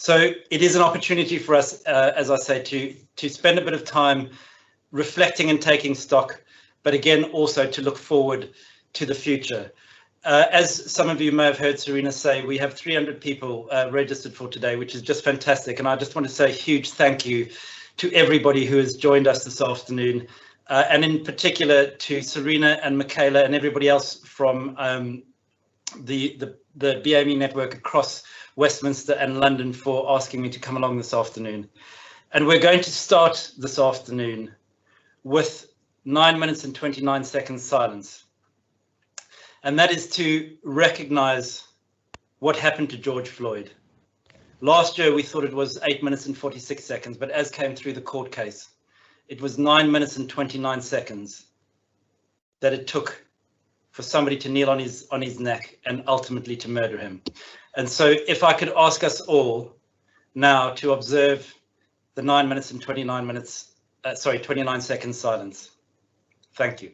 So it is an opportunity for us, as I say, to spend a bit of time reflecting and taking stock, but again, also to look forward to the future. As some of you may have heard Serena say, we have 300 people registered for today, which is just fantastic. And I just want to say a huge thank you to everybody who has joined us this afternoon, and in particular to Serena and Michaela and everybody else from the BAME network across Westminster and London for asking me to come along this afternoon. And we're going to start this afternoon with 9 minutes and 29 seconds silence. And that is to recognize what happened to George Floyd. Last year, we thought it was 8 minutes and 46 seconds, but as came through the court case, it was 9 minutes and 29 seconds that it took for somebody to kneel on his neck and ultimately to murder him. And so if I could ask us all now to observe the 9 minutes and 29 seconds silence. Thank you.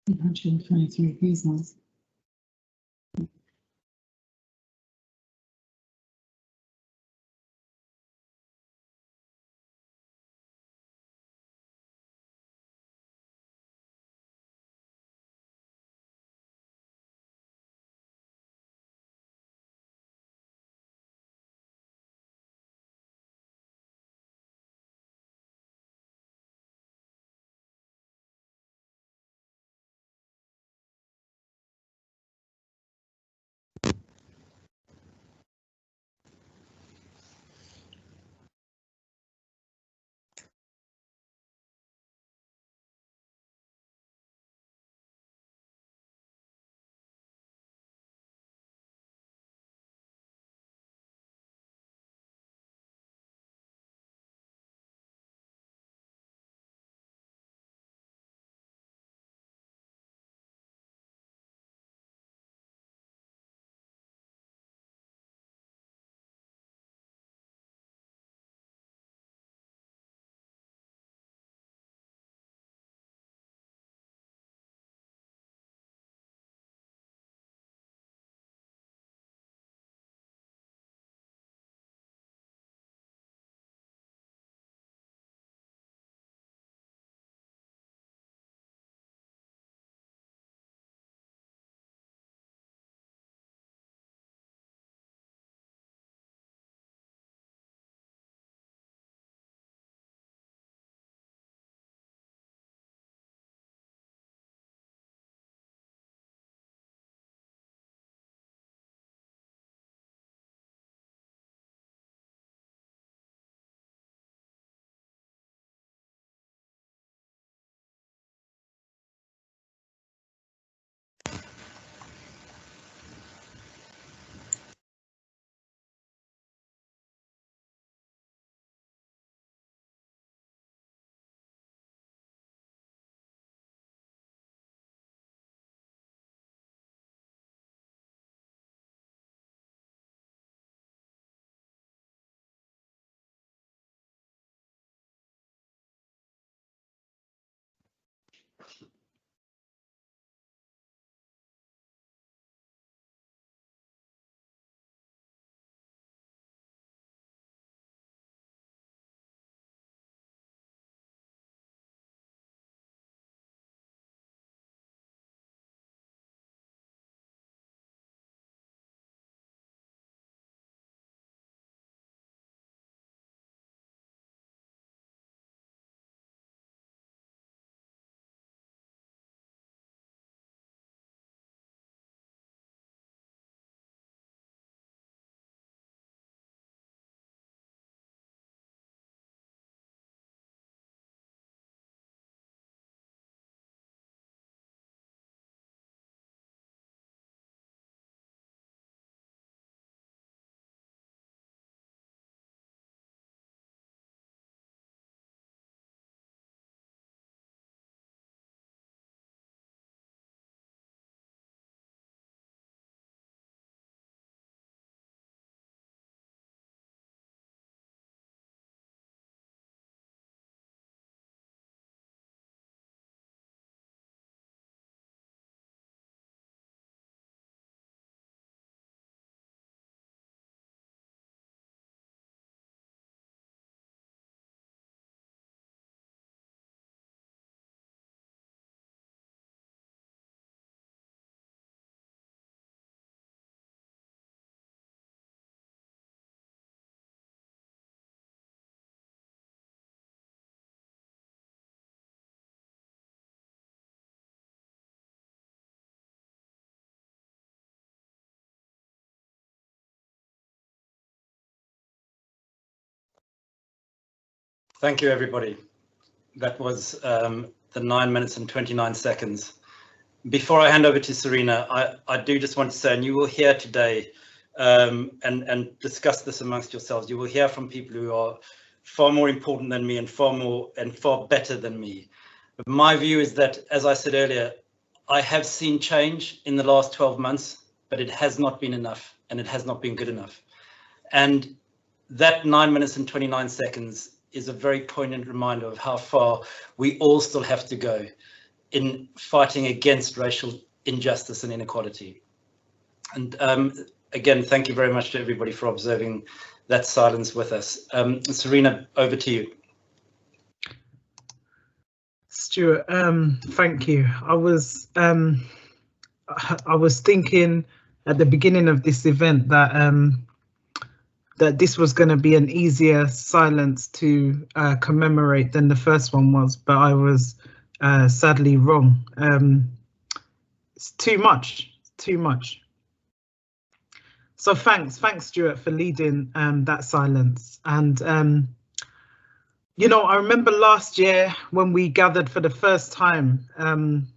123 reasons. Thank you, everybody. That was the 9 minutes and 29 seconds. Before I hand over to Serena, I do just want to say, and you will hear today, and discuss this amongst yourselves, you will hear from people who are far more important than me and far better than me. But my view is that, as I said earlier, I have seen change in the last 12 months, but it has not been enough, and it has not been good enough. And that 9 minutes and 29 seconds is a very poignant reminder of how far we all still have to go in fighting against racial injustice and inequality. And again, thank you very much to everybody for observing that silence with us. Serena, over to you. Stuart, thank you. I was thinking at the beginning of this event that that this was going to be an easier silence to commemorate than the first one was, but I was sadly wrong. It's too much. So thanks, Stuart, for leading that silence. And you know, I remember last year when we gathered for the first time,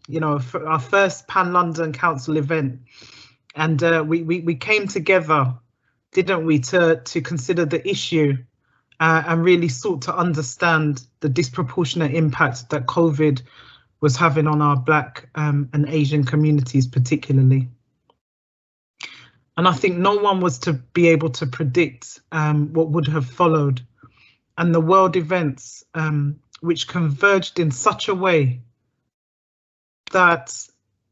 you know, for our first Pan London Council event, and we came together, didn't we, to consider the issue and really sought to understand the disproportionate impact that COVID was having on our Black and Asian communities particularly. And I think no one was to be able to predict what would have followed, and the world events which converged in such a way that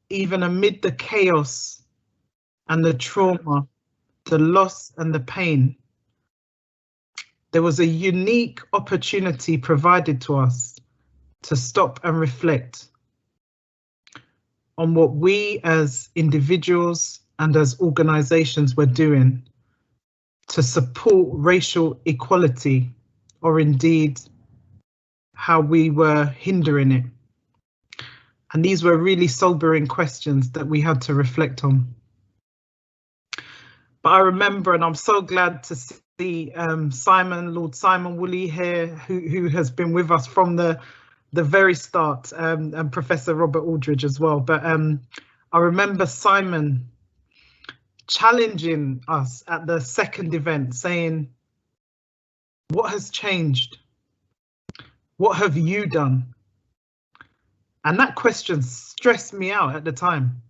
even amid the chaos and the trauma, the loss and the pain, there was a unique opportunity provided to us to stop and reflect on what we as individuals and as organisations were doing to support racial equality, or indeed how we were hindering it. And these were really sobering questions that we had to reflect on. But I remember, and I'm so glad to see Lord Simon Woolley here, who has been with us from the very start, and Professor Robert Aldridge as well. But I remember Simon challenging us at the second event, saying, "What has changed? What have you done?" And that question stressed me out at the time,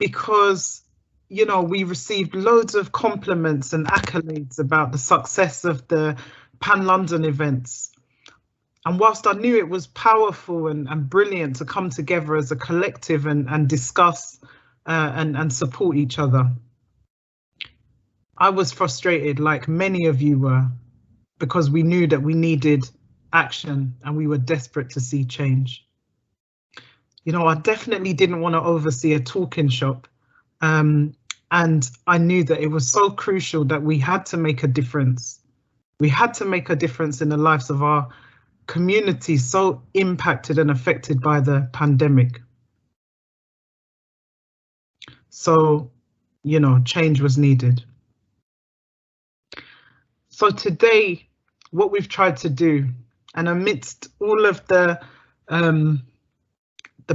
because, you know, we received loads of compliments and accolades about the success of the Pan London events. And whilst I knew it was powerful and brilliant to come together as a collective and discuss and support each other, I was frustrated, like many of you were, because we knew that we needed action and we were desperate to see change. You know, I definitely didn't want to oversee a talking shop. And I knew that it was so crucial that we had to make a difference. We had to make a difference in the lives of our communities so impacted and affected by the pandemic. So, you know, change was needed. So today, what we've tried to do, and amidst all of the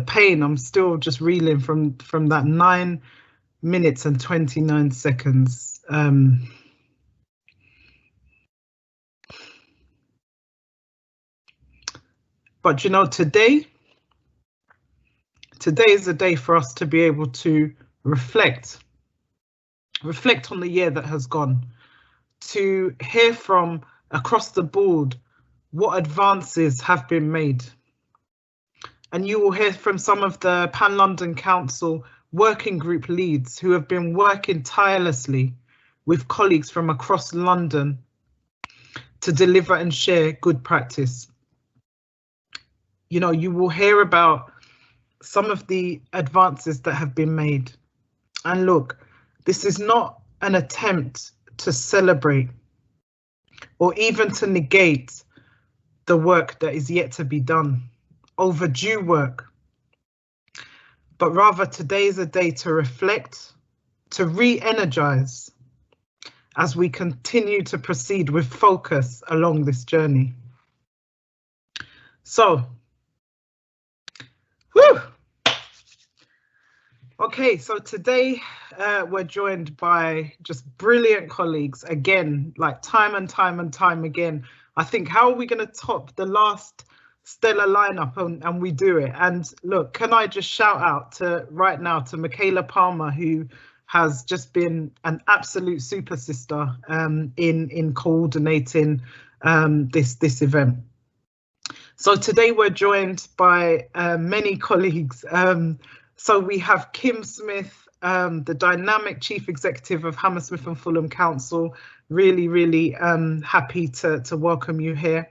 pain, I'm still just reeling from that 9 minutes and 29 seconds. But you know, today is a day for us to be able to reflect on the year that has gone, to hear from across the board what advances have been made. And you will hear from some of the Pan London Council working group leads who have been working tirelessly with colleagues from across London to deliver and share good practice. You know, you will hear about some of the advances that have been made. And look, this is not an attempt to celebrate or even to negate the work that is yet to be done, overdue work. But rather, today is a day to reflect, to re-energize as we continue to proceed with focus along this journey. So, whew. Okay, so today we're joined by just brilliant colleagues again, like time and time again. I think, how are we going to top the last stellar lineup? And we do it. And look, can I just shout out to right now to Michaela Palmer, who has just been an absolute super sister in coordinating this event. So today we're joined by many colleagues. So we have Kim Smith, the dynamic Chief Executive of Hammersmith and Fulham Council. Really happy to welcome you here.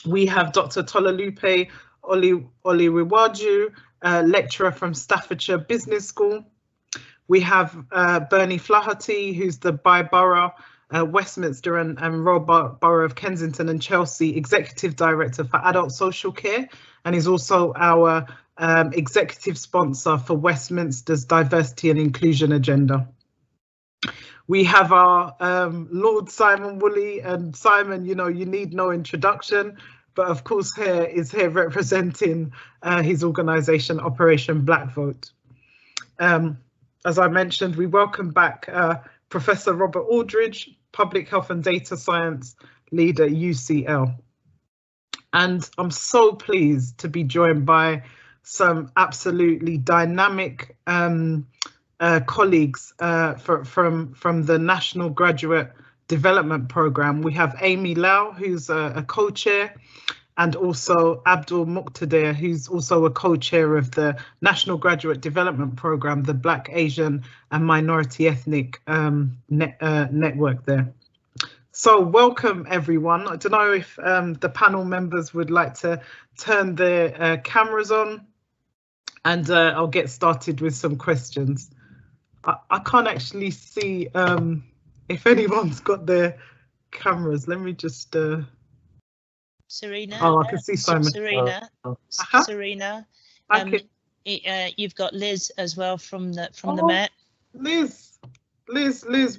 We have Dr. Tolalupe Oliwiwaju, lecturer from Staffordshire Business School. We have Bernie Flaherty, who's the Borough, Westminster and Royal Borough of Kensington and Chelsea Executive Director for Adult Social Care, and is also our executive sponsor for Westminster's Diversity and Inclusion Agenda. We have our Lord Simon Woolley, and Simon, you know, you need no introduction, but of course is here representing his organisation Operation Black Vote. As I mentioned, we welcome back Professor Robert Aldridge, Public Health and Data Science Leader at UCL. And I'm so pleased to be joined by some absolutely dynamic colleagues from the National Graduate Development Programme. We have Amy Lau, who's a co-chair, and also Abdul Muqtadir, who's also a co-chair of the National Graduate Development Programme, the Black, Asian and Minority Ethnic network there. So welcome everyone. I don't know if the panel members would like to turn their cameras on, and I'll get started with some questions. I can't actually see if anyone's got their cameras. Let me just... Serena. Oh, I can see Simon. Serena. Serena. You've got Liz as well from the Met. Liz,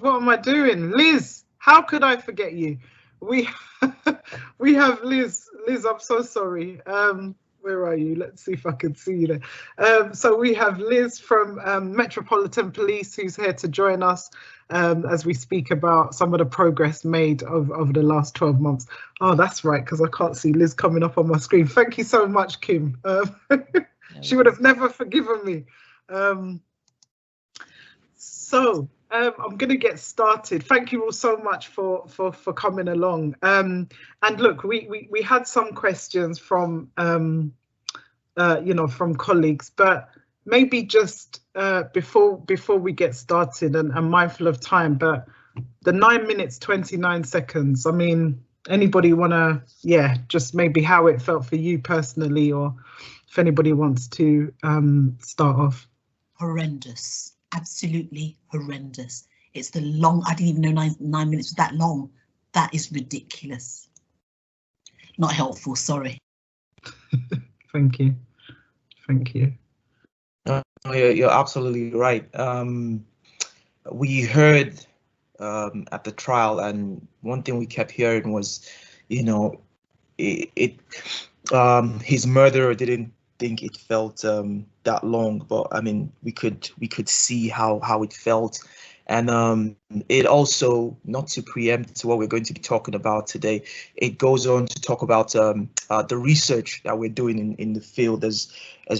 what am I doing? Liz, how could I forget you? We have Liz. Liz, I'm so sorry. Where are you? Let's see if I can see you there. So we have Liz from Metropolitan Police, who's here to join us as we speak about some of the progress made over the last 12 months. Oh, that's right, because I can't see Liz coming up on my screen. Thank you so much, Kim. She would have never forgiven me. I'm going to get started. Thank you all so much for coming along. And look, we had some questions from from colleagues, but maybe just before we get started, and I'm mindful of time, but the 9 minutes 29 seconds. I mean, anybody want to, just maybe how it felt for you personally, or if anybody wants to start off. Horrendous. Absolutely horrendous. It's the long, I didn't even know nine minutes was that long. That is ridiculous. Not helpful, sorry. Thank you. You're absolutely right. We heard at the trial, and one thing we kept hearing was, his murderer didn't think it felt that long, but I mean, we could see how it felt. And it also, not to preempt what we're going to be talking about today, it goes on to talk about the research that we're doing in the field as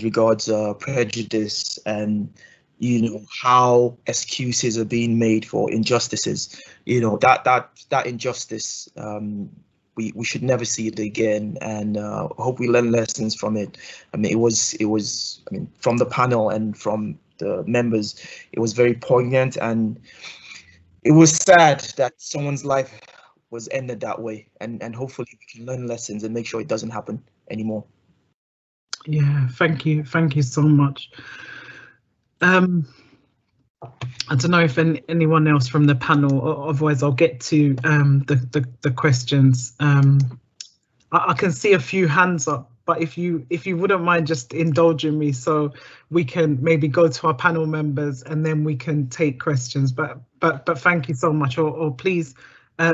regards prejudice, and how excuses are being made for injustices. That injustice, we should never see it again, and hope we learn lessons from it. I mean, it was from the panel and from the members, it was very poignant, and it was sad that someone's life was ended that way, and hopefully we can learn lessons and make sure it doesn't happen anymore. Yeah, thank you so much. I don't know if anyone else from the panel, or otherwise I'll get to the questions. I can see a few hands up, but if you wouldn't mind just indulging me, so we can maybe go to our panel members and then we can take questions. But thank you so much, or please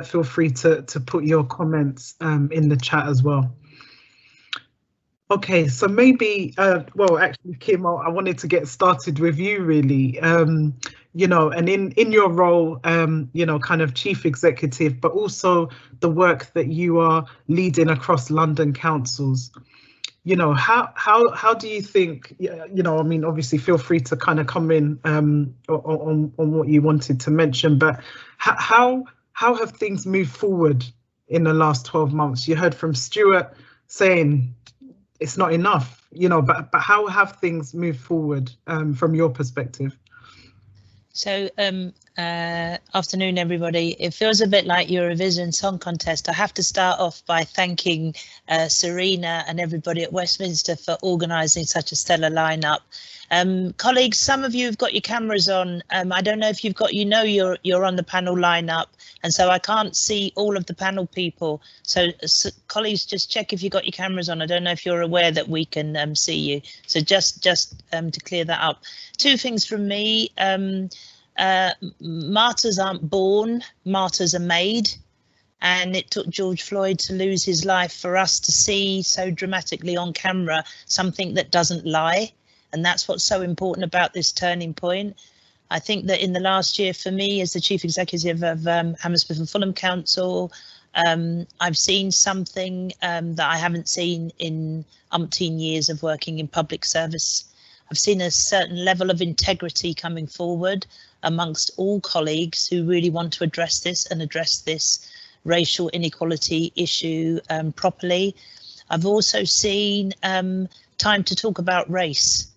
feel free to put your comments in the chat as well. Okay, so maybe, well, actually, Kim, I wanted to get started with you, really. You know, and in your role, you know, kind of chief executive, but also the work that you are leading across London councils. You know, how do you think, you know, I mean, obviously, feel free to kind of come in on what you wanted to mention, but how have things moved forward in the last 12 months? You heard from Stuart saying it's not enough, you know, but how have things moved forward from your perspective? So, afternoon, everybody. It feels a bit like Eurovision Song Contest. I have to start off by thanking Serena and everybody at Westminster for organising such a stellar lineup. Colleagues, some of you have got your cameras on. I don't know if you've got, you know, you're on the panel lineup, and so I can't see all of the panel people. So colleagues, just check if you've got your cameras on. I don't know if you're aware that we can see you. So just to clear that up. Two things from me. Martyrs aren't born, martyrs are made. And it took George Floyd to lose his life for us to see so dramatically on camera something that doesn't lie. And that's what's so important about this turning point. I think that in the last year for me as the chief executive of Hammersmith and Fulham Council, I've seen something that I haven't seen in umpteen years of working in public service. I've seen a certain level of integrity coming forward amongst all colleagues who really want to address this and address this racial inequality issue properly. I've also seen time to talk about race.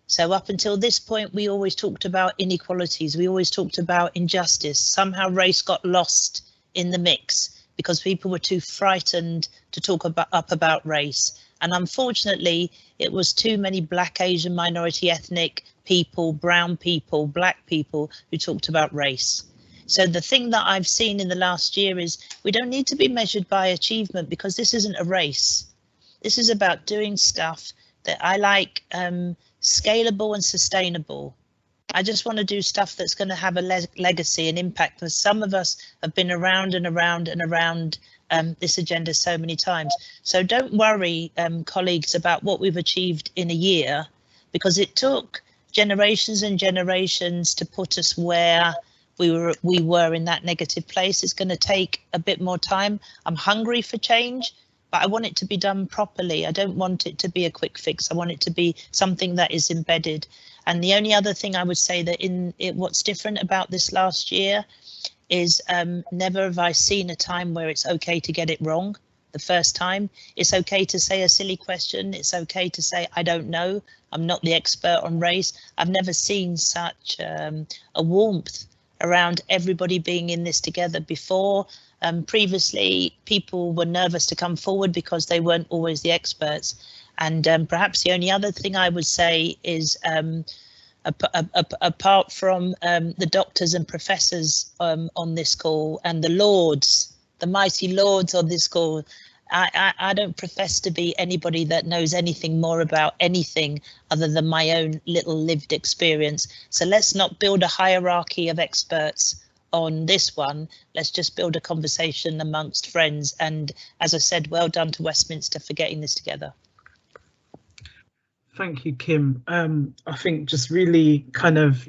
So up until this point, we always talked about inequalities. We always talked about injustice. Somehow race got lost in the mix because people were too frightened to talk about race. And unfortunately, it was too many Black, Asian, minority ethnic people, brown people, Black people who talked about race. So the thing that I've seen in the last year is we don't need to be measured by achievement because this isn't a race. This is about doing stuff that I like, scalable and sustainable. I just want to do stuff that's going to have a legacy and impact, because some of us have been around and around and around this agenda so many times. So don't worry, colleagues, about what we've achieved in a year, because it took generations and generations to put us where we were in that negative place. It's going to take a bit more time. I'm hungry for change, but I want it to be done properly. I don't want it to be a quick fix. I want it to be something that is embedded. And the only other thing I would say that what's different about this last year is never have I seen a time where it's okay to get it wrong the first time. It's okay to say a silly question. It's okay to say, I don't know. I'm not the expert on race. I've never seen such a warmth around everybody being in this together before. Previously, people were nervous to come forward because they weren't always the experts. And perhaps the only other thing I would say is, apart from the doctors and professors on this call and the lords, the mighty lords on this call, I don't profess to be anybody that knows anything more about anything other than my own little lived experience. So let's not build a hierarchy of experts on this one. Let's just build a conversation amongst friends. And as I said, well done to Westminster for getting this together. Thank you, Kim. I think just really kind of,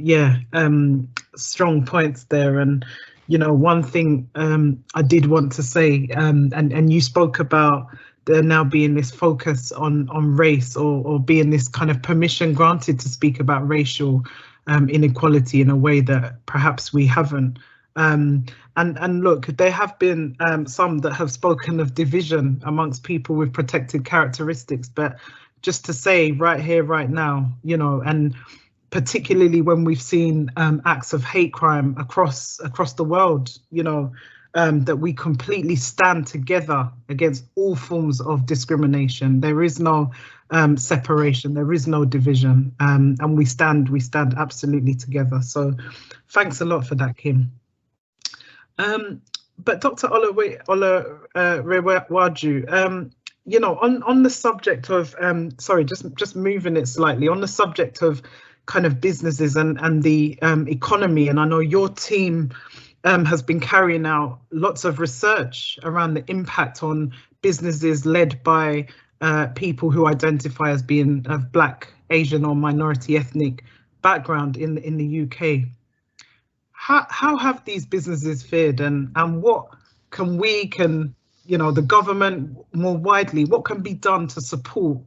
strong points there. And, you know, one thing I did want to say, and you spoke about there now being this focus on race, or being this kind of permission granted to speak about racial inequality in a way that perhaps we haven't. And look, there have been some that have spoken of division amongst people with protected characteristics, but just to say right here, right now, you know, and particularly when we've seen acts of hate crime across the world, you know, that we completely stand together against all forms of discrimination. There is no separation, there is no division, and we stand absolutely together. So thanks a lot for that, Kim. But Dr. Olorewaju, you know, on the subject of, sorry, just moving it slightly, on the subject of kind of businesses and the economy, and I know your team has been carrying out lots of research around the impact on businesses led by people who identify as being of Black, Asian or minority ethnic background in the UK. How have these businesses fared, and what can the government more widely, what can be done to support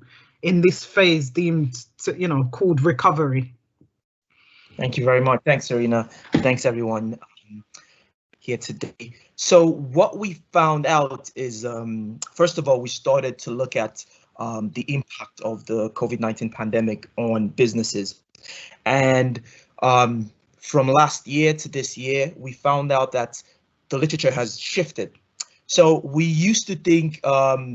in this phase deemed to, called recovery? Thank you very much. Thanks, Serena. Thanks, everyone here today. So what we found out is, first of all, we started to look at the impact of the COVID-19 pandemic on businesses. And from last year to this year, we found out that the literature has shifted. So we used to think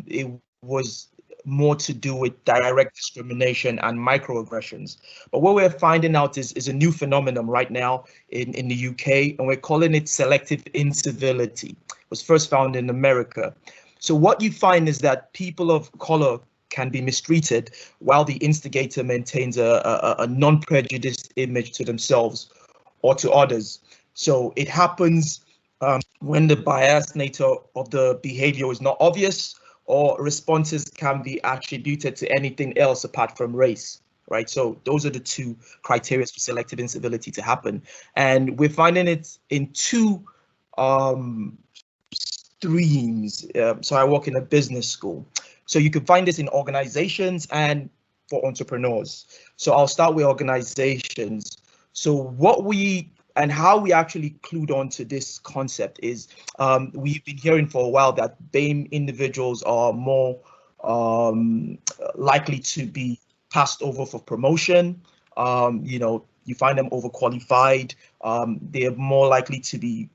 it was more to do with direct discrimination and microaggressions. But what we're finding out is a new phenomenon right now in the UK, and we're calling it selective incivility. It was first found in America. So what you find is that people of color can be mistreated while the instigator maintains a non-prejudiced image to themselves or to others. So it happens when the biased nature of the behavior is not obvious, or responses can be attributed to anything else apart from race, right? So those are the two criteria for selective incivility to happen. And we're finding it in two streams. So I work in a business school. So you can find this in organizations and for entrepreneurs. So I'll start with organizations. So and how we actually clued on to this concept is we've been hearing for a while that BAME individuals are more likely to be passed over for promotion. You find them overqualified. They're more likely to be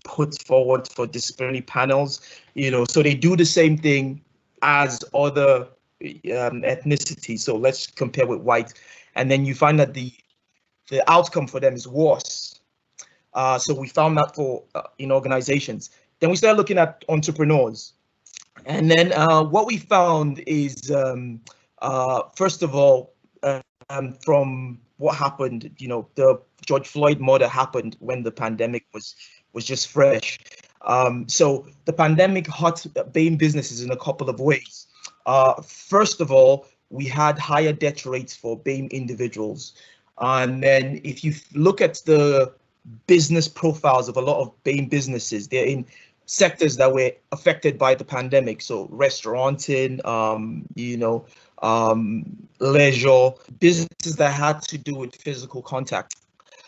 put forward for disciplinary panels. So they do the same thing as other ethnicities. So let's compare with white, and then you find that the outcome for them is worse. So we found that in organizations. Then we started looking at entrepreneurs. And then what we found is, first of all, from what happened, the George Floyd murder happened when the pandemic was just fresh. So the pandemic hurt BAME businesses in a couple of ways. First of all, we had higher death rates for BAME individuals. And then if you look at the business profiles of a lot of BAME businesses, they're in sectors that were affected by the pandemic. So restauranting, leisure, businesses that had to do with physical contact.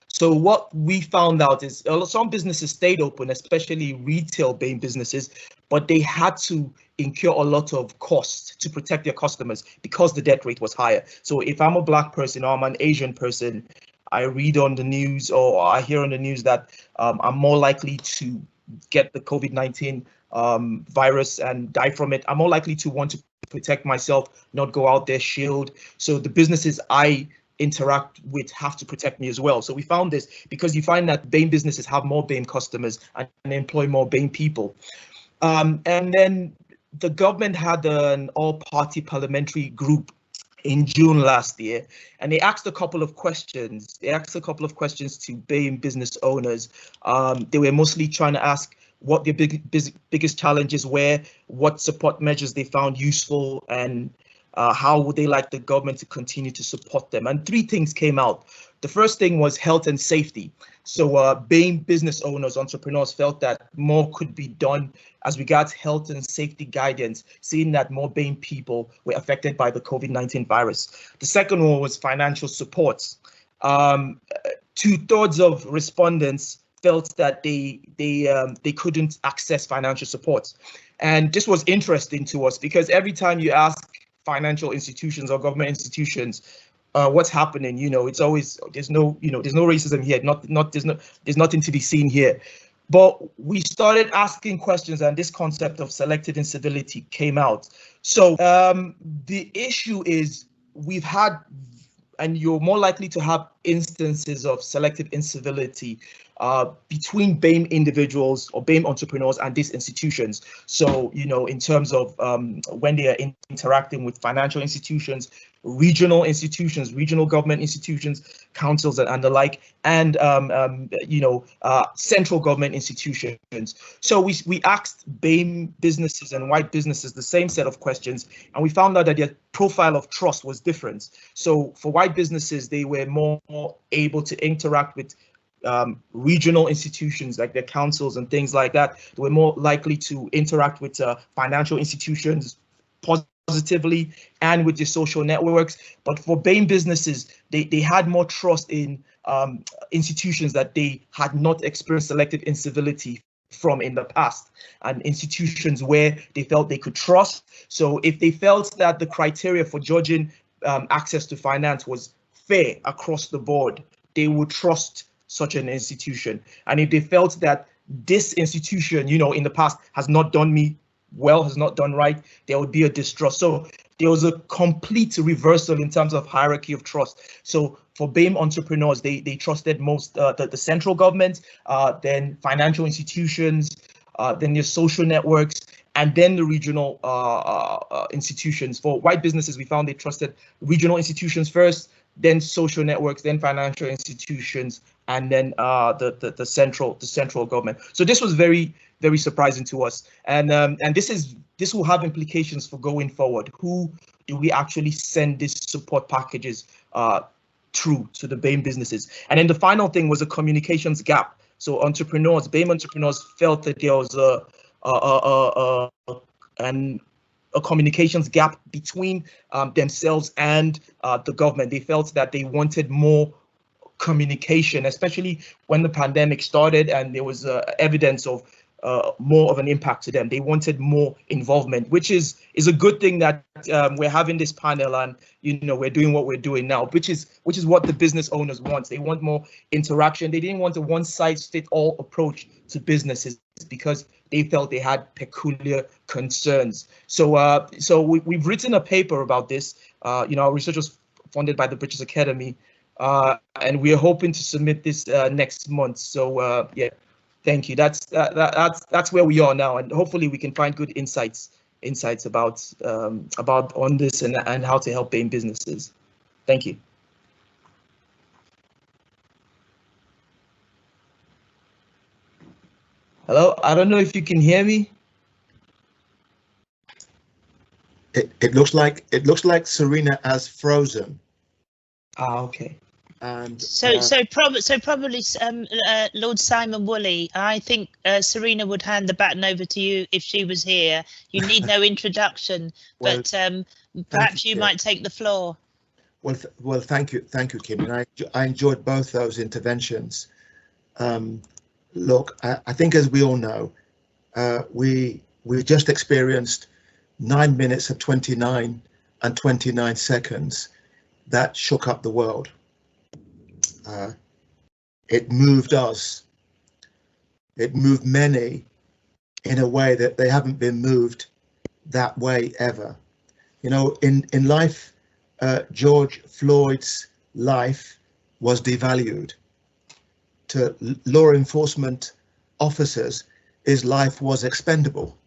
So what we found out is some businesses stayed open, especially retail BAME businesses, but they had to incur a lot of costs to protect their customers because the death rate was higher. So if I'm a Black person or I'm an Asian person, I read on the news or I hear on the news that I'm more likely to get the COVID-19 virus and die from it. I'm more likely to want to protect myself, not go out there, shield. So the businesses I interact with have to protect me as well. So we found this because you find that BAME businesses have more BAME customers and employ more BAME people. And then the government had an all-party parliamentary group in June last year, and they asked a couple of questions. They asked a couple of questions to BAME business owners. They were mostly trying to ask what their biggest challenges were, what support measures they found useful, and how would they like the government to continue to support them. And three things came out. The first thing was health and safety. So BAME business owners, entrepreneurs felt that more could be done as regards health and safety guidance, seeing that more BAME people were affected by the COVID-19 virus. The second one was financial support. 2/3 of respondents felt that they couldn't access financial support. And this was interesting to us because every time you ask financial institutions or government institutions what's happening, it's always there's no racism here, there's nothing to be seen here. But we started asking questions and this concept of selective incivility came out. So the issue is we've had, and you're more likely to have instances of selective incivility between BAME individuals or BAME entrepreneurs and these institutions. So, you know, in terms of when they are interacting with financial institutions, regional institutions, regional government institutions, councils and the like, and you know, central government institutions. So we asked BAME businesses and white businesses the same set of questions, and we found out that their profile of trust was different. So for white businesses, they were more able to interact with regional institutions like their councils and things like that. They were more likely to interact with financial institutions positively and with the social networks. But for BAME businesses, they had more trust in institutions that they had not experienced selective incivility from in the past, and institutions where they felt they could trust. So if they felt that the criteria for judging access to finance was fair across the board, they would trust such an institution. And if they felt that this institution, you know, in the past has not done me well, has not done right, there would be a distrust. So there was a complete reversal in terms of hierarchy of trust. So for BAME entrepreneurs, they trusted most the central government, then financial institutions, then your social networks, and then the regional institutions. For white businesses, we found they trusted regional institutions first, then social networks, then financial institutions, and then the central government. So this was very surprising to us, and this will have implications for going forward. Who do we actually send these support packages through to the BAME businesses? And then the final thing was a communications gap. So entrepreneurs, BAME entrepreneurs, felt that there was a communications gap between themselves and the government. They felt that they wanted more communication, especially when the pandemic started and there was evidence of more of an impact to them. They wanted more involvement, which is a good thing that we're having this panel, and you know, we're doing what we're doing now, which is what the business owners want. They want more interaction. They didn't want a one-size-fits-all approach to businesses because they felt they had peculiar concerns. So we've written a paper about this. You know, our research was funded by the British Academy, and we are hoping to submit this next month. So yeah, thank you. That's where we are now, and hopefully we can find good insights about on this and how to help BAME businesses. Thank you. Hello, I don't know if you can hear me. It looks like Serena has frozen. Ah, okay. And probably Lord Simon Woolley. I think Serena would hand the baton over to you if she was here. You need no introduction, well, but perhaps you might take the floor. Well, thank you, Kim. And I enjoyed both those interventions. Look, I think, as we all know, we just experienced 9 minutes of 29 and 29 seconds that shook up the world. It moved us. It moved many in a way that they haven't been moved that way ever. You know, in life, George Floyd's life was devalued. To law enforcement officers, his life was expendable.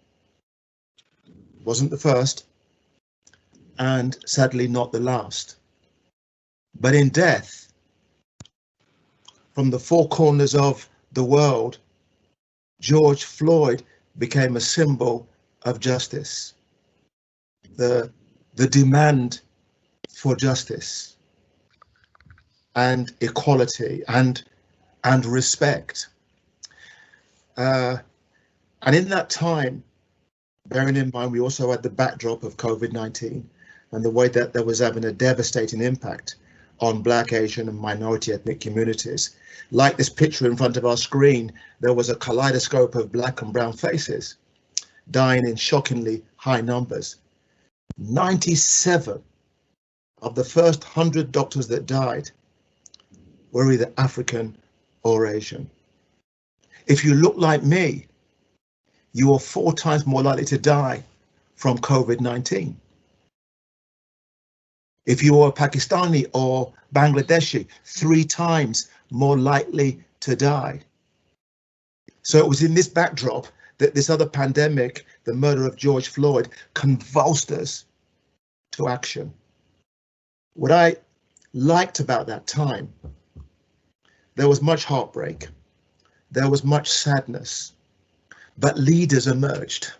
Wasn't the first, and sadly not the last. But in death, from the four corners of the world, George Floyd became a symbol of justice. The demand for justice and equality and respect. And in that time, bearing in mind, we also had the backdrop of COVID-19 and the way that was having a devastating impact on Black, Asian and minority ethnic communities. Like this picture in front of our screen, there was a kaleidoscope of Black and brown faces dying in shockingly high numbers. 97 of the first 100 doctors that died were either African or Asian. If you look like me, you are 4 times more likely to die from COVID-19. If you are Pakistani or Bangladeshi, 3 times more likely to die. So it was in this backdrop that this other pandemic, the murder of George Floyd, convulsed us to action. What I liked about that time, there was much heartbreak, there was much sadness, but leaders emerged.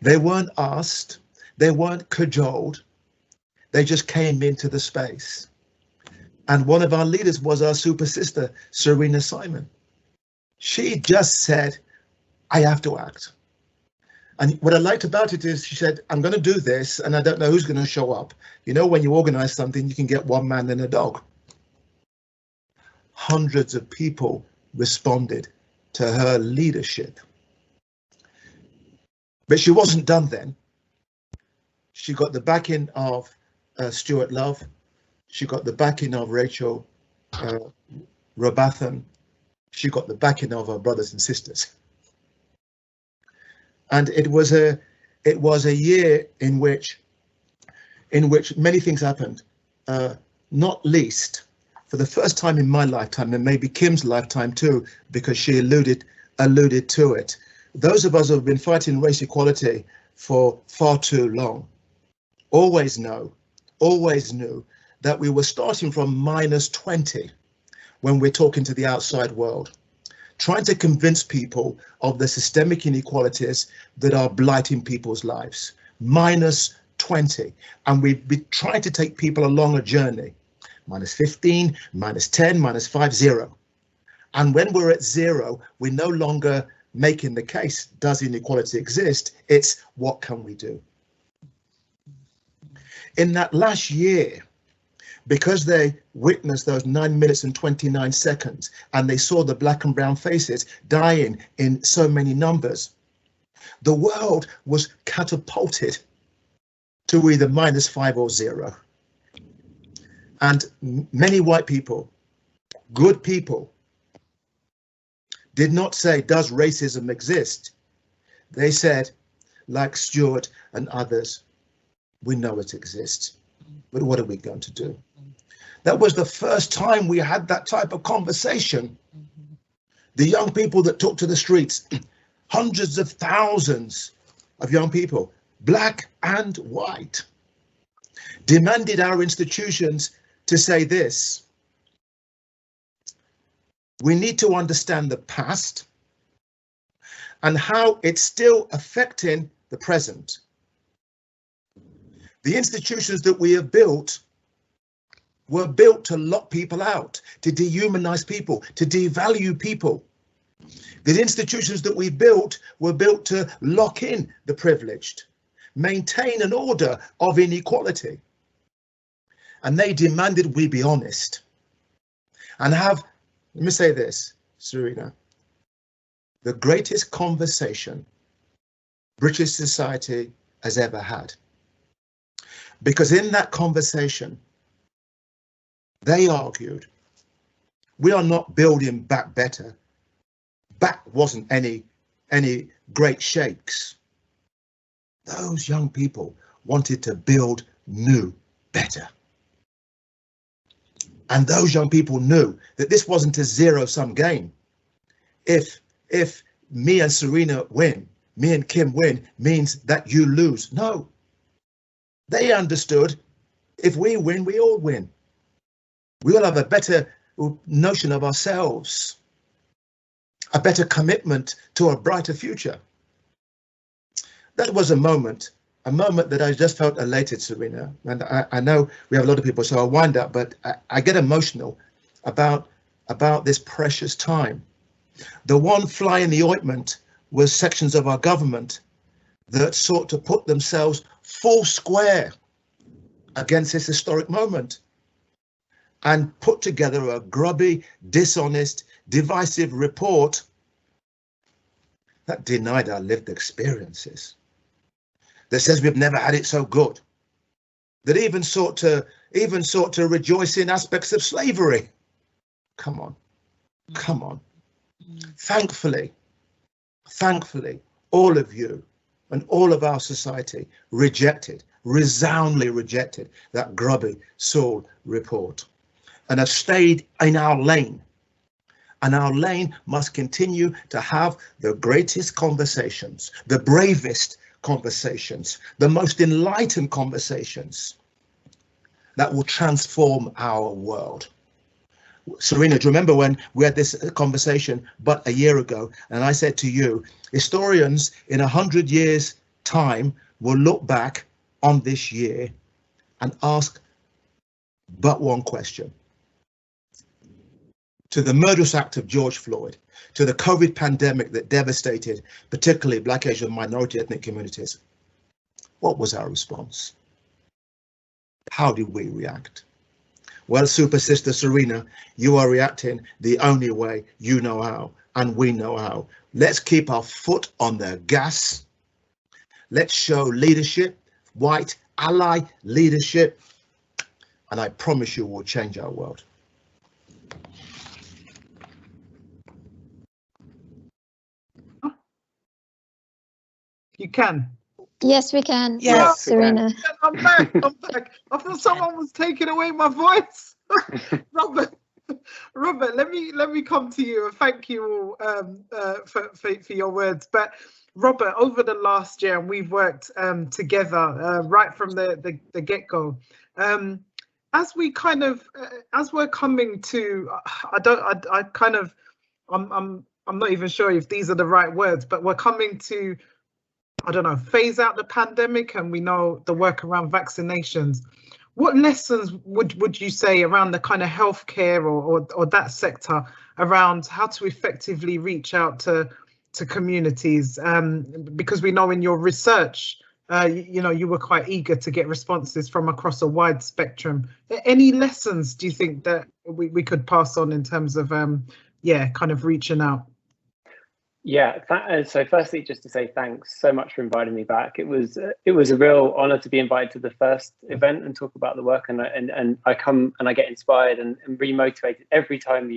They weren't asked, they weren't cajoled, they just came into the space. And one of our leaders was our super sister, Serena Simon. She just said, I have to act. And what I liked about it is she said, I'm going to do this and I don't know who's going to show up. You know, when you organize something, you can get one man and a dog. Hundreds of people responded to her leadership. But she wasn't done then. She got the backing of Stuart Love. She got the backing of Rachel Robathan. She got the backing of her brothers and sisters. And it was a year in which many things happened, not least for the first time in my lifetime, and maybe Kim's lifetime too, because she alluded to it. Those of us who have been fighting race equality for far too long always knew that we were starting from -20 when we're talking to the outside world, trying to convince people of the systemic inequalities that are blighting people's lives. -20, and we'd be trying to take people along a journey. -15, -10, -5, 0. And when we're at 0, we're no longer making the case, does inequality exist? It's what can we do? In that last year, because they witnessed those 9 minutes and 29 seconds and they saw the black and brown faces dying in so many numbers, the world was catapulted to either -5 or 0. And many white people, good people, did not say, does racism exist? They said, like Stuart and others, we know it exists, but what are we going to do? That was the first time we had that type of conversation. The young people that took to the streets, hundreds of thousands of young people, black and white, demanded our institutions to say this: we need to understand the past and how it's still affecting the present. The institutions that we have built were built to lock people out, to dehumanize people, to devalue people. The institutions that we built were built to lock in the privileged, maintain an order of inequality. And they demanded we be honest and have, let me say this, Serena, the greatest conversation British society has ever had. Because in that conversation, they argued, we are not building back better. Back wasn't any great shakes. Those young people wanted to build new, better. And those young people knew that this wasn't a zero-sum game. If me and Serena win, me and Kim win, means that you lose. No. They understood if we win, we all win. We all have a better notion of ourselves, a better commitment to a brighter future. That was a moment that I just felt elated, Serena. And I know we have a lot of people, so I'll wind up, but I get emotional about this precious time. The one fly in the ointment was sections of our government that sought to put themselves full square against this historic moment and put together a grubby, dishonest, divisive report that denied our lived experiences, that says we've never had it so good, that even sought to rejoice in aspects of slavery. Come on, come on. Thankfully, all of you and all of our society resoundingly rejected that grubby Saul report and have stayed in our lane and our lane must continue to have the greatest conversations, the bravest conversations, the most enlightened conversations that will transform our world. Serena, do you remember when we had this conversation but a year ago, and I said to you, historians in 100 years' time will look back on this year and ask but one question. To the murderous act of George Floyd, to the COVID pandemic that devastated particularly Black, Asian, minority ethnic communities, what was our response? How did we react? Well, Super Sister Serena, you are reacting the only way you know how, and we know how. Let's keep our foot on the gas. Let's show leadership, white ally leadership, and I promise you we'll change our world. You can. Yes, we can. Yes, Serena. I'm back. I'm back. I thought someone was taking away my voice. Robert, let me come to you and thank you all for your words. But Robert, over the last year, we've worked together right from the get-go. As we kind of as we're coming to, I'm not even sure if these are the right words, but we're coming to, I don't know, phase out the pandemic, and we know the work around vaccinations. What lessons would you say around the kind of healthcare or that sector around how to effectively reach out to communities? Because we know in your research, you were quite eager to get responses from across a wide spectrum. Any lessons do you think that we could pass on in terms of, kind of reaching out? Yeah, so firstly, just to say thanks so much for inviting me back. It was a real honour to be invited to the first event and talk about the work, and I come and I get inspired and re-motivated every time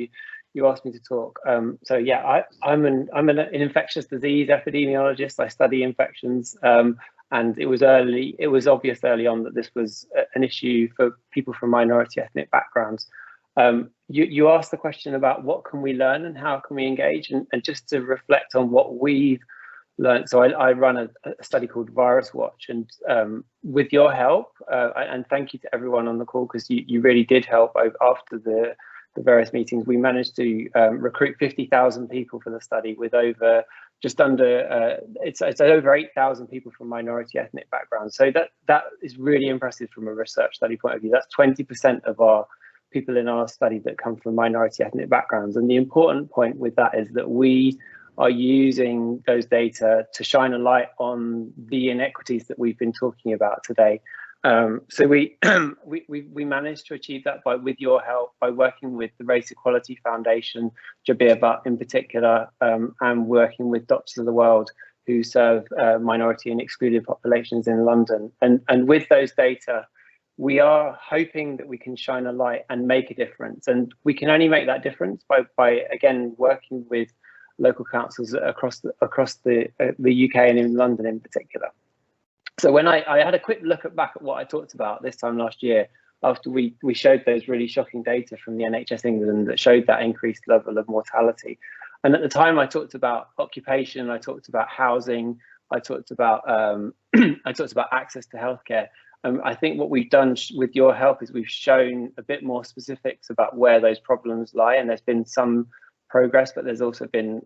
you ask me to talk. So yeah, I'm an infectious disease epidemiologist. I study infections, and it was obvious early on that this was an issue for people from minority ethnic backgrounds. You asked the question about what can we learn and how can we engage, and just to reflect on what we've learned. So I run a study called Virus Watch, and with your help, and thank you to everyone on the call, because you really did help after the various meetings. We managed to recruit 50,000 people for the study, with over just under it's over 8,000 people from minority ethnic backgrounds. So that is really impressive from a research study point of view. That's 20% of our people in our study that come from minority ethnic backgrounds. And the important point with that is that we are using those data to shine a light on the inequities that we've been talking about today. So we managed to achieve that with your help, by working with the Race Equality Foundation, Jabir Butt in particular, and working with Doctors of the World, who serve minority and excluded populations in London. And with those data, we are hoping that we can shine a light and make a difference. And we can only make that difference by again, working with local councils across the UK and in London in particular. So when I had a quick look back at what I talked about this time last year, after we showed those really shocking data from the NHS England that showed that increased level of mortality. And at the time I talked about occupation, I talked about housing, I talked about access to healthcare. I think what we've done with your help is we've shown a bit more specifics about where those problems lie, and there's been some progress, but there's also been